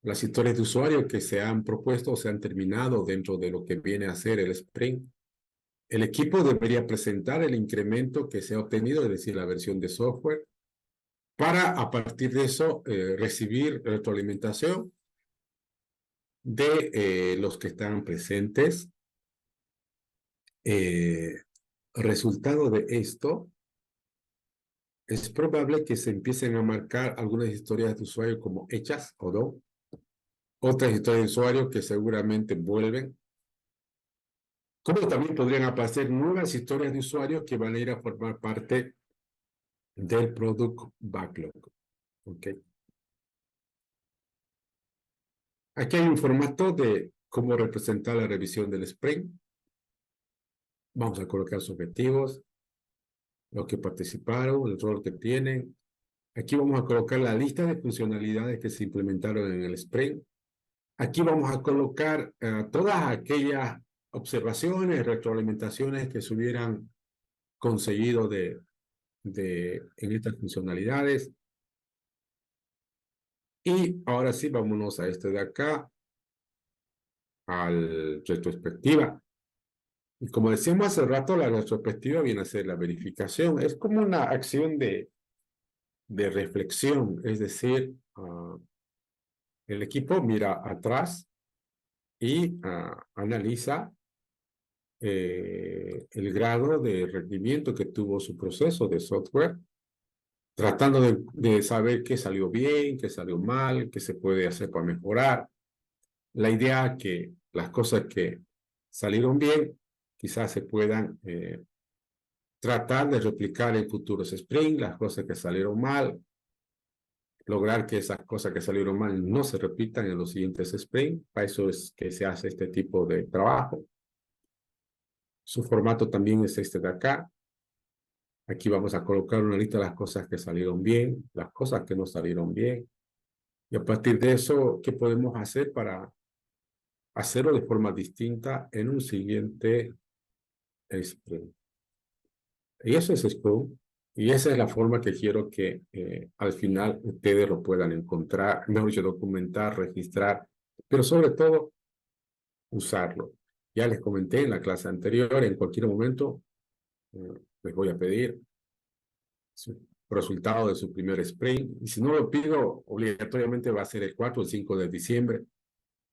las historias de usuario que se han propuesto o se han terminado dentro de lo que viene a ser el sprint. El equipo debería presentar el incremento que se ha obtenido, es decir, la versión de software, para a partir de eso recibir retroalimentación de los que están presentes. Resultado de esto, es probable que se empiecen a marcar algunas historias de usuario como hechas o no. Otras historias de usuario que seguramente vuelven. Como también podrían aparecer nuevas historias de usuarios que van a ir a formar parte del Product Backlog. Okay. Aquí hay un formato de cómo representar la revisión del sprint. Vamos a colocar los objetivos, los que participaron, el rol que tienen. Aquí vamos a colocar la lista de funcionalidades que se implementaron en el sprint. Aquí vamos a colocar todas aquellas observaciones, retroalimentaciones que se hubieran conseguido en estas funcionalidades. Y ahora sí, vámonos a este de acá, al retrospectiva. Y como decíamos hace rato, la retrospectiva viene a ser la verificación. Es como una acción de reflexión, es decir, el equipo mira atrás y analiza el grado de rendimiento que tuvo su proceso de software, tratando de saber qué salió bien, qué salió mal, qué se puede hacer para mejorar. La idea que las cosas que salieron bien quizás se puedan tratar de replicar en futuros sprints, las cosas que salieron mal, lograr que esas cosas que salieron mal no se repitan en los siguientes sprints. Para eso es que se hace este tipo de trabajo. Su formato también es este de acá. Aquí vamos a colocar una lista de las cosas que salieron bien, las cosas que no salieron bien. Y a partir de eso, ¿qué podemos hacer para hacerlo de forma distinta en un siguiente sprint? Y eso es Scrum. Y esa es la forma que quiero que al final ustedes lo puedan encontrar, mejor dicho, documentar, registrar, pero sobre todo usarlo. Ya les comenté en la clase anterior, en cualquier momento les voy a pedir resultado de su primer sprint. Y si no lo pido, obligatoriamente va a ser el 4 o el 5 de diciembre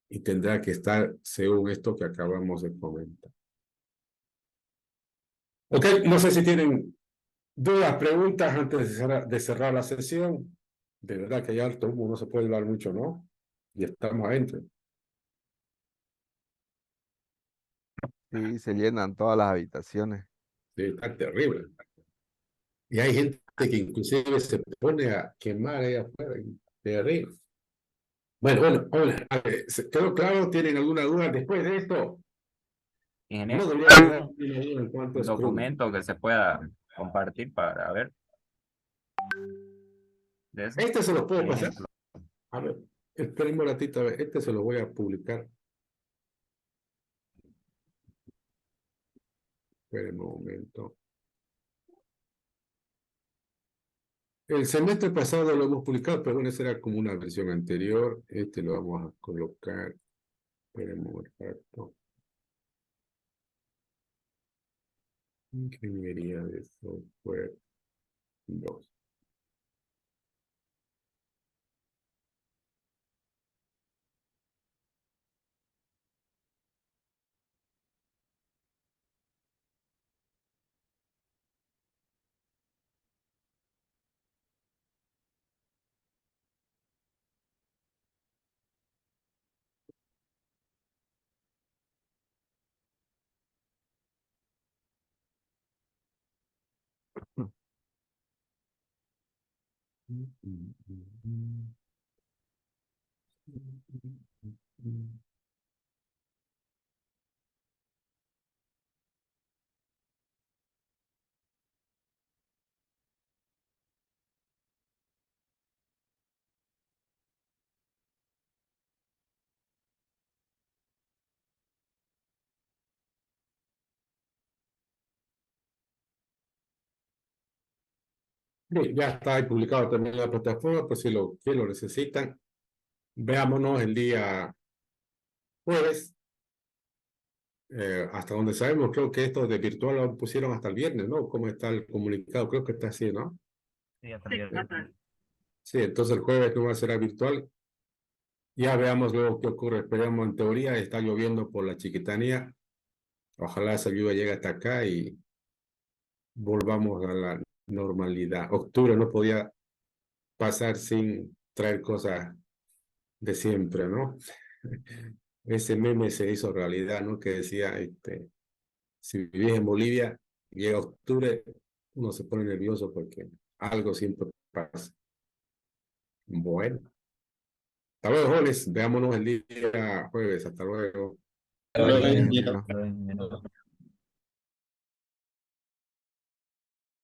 y tendrá que estar según esto que acabamos de comentar. Ok, no sé si tienen dudas, preguntas antes de cerrar la sesión. De verdad que hay harto humo, no se puede hablar mucho, ¿no? Y estamos adentro. Sí, se llenan todas las habitaciones. Sí, está terrible. Y hay gente que inclusive se pone a quemar ahí afuera. Terrible. Bueno, hola. A ver, ¿quedó claro? ¿Tienen alguna duda después de esto? Ingeniero, No debería quedar ninguna duda en cuanto a un Scrum. documento que se pueda compartir para ver. De eso. Este se lo puedo Por pasar. ejemplo. A ver, esperen un ratito, a ver, este se lo voy a publicar. Esperen un momento. El semestre pasado lo hemos publicado, pero bueno, esa era como una versión anterior. Este lo vamos a colocar. Esperen un rato. Ingeniería de software 2. Bien, ya está ahí publicado también en la plataforma, pues si lo necesitan, veámonos el día jueves. Hasta donde sabemos, creo que esto de virtual lo pusieron hasta el viernes, ¿no? ¿Cómo está el comunicado? Creo que está así, ¿no? Sí, hasta el viernes. Sí, entonces el jueves no será virtual. Ya veamos luego qué ocurre. Esperemos, en teoría está lloviendo por la Chiquitanía. Ojalá esa lluvia llegue hasta acá y volvamos a la normalidad. Octubre no podía pasar sin traer cosas de siempre, ¿no? Ese meme se hizo realidad, ¿no? Que decía, si vivís en Bolivia, llega octubre, uno se pone nervioso porque algo siempre pasa. Bueno. Hasta luego, jóvenes. Veámonos el día jueves. Hasta luego. Bien, ingeniero. ingeniero.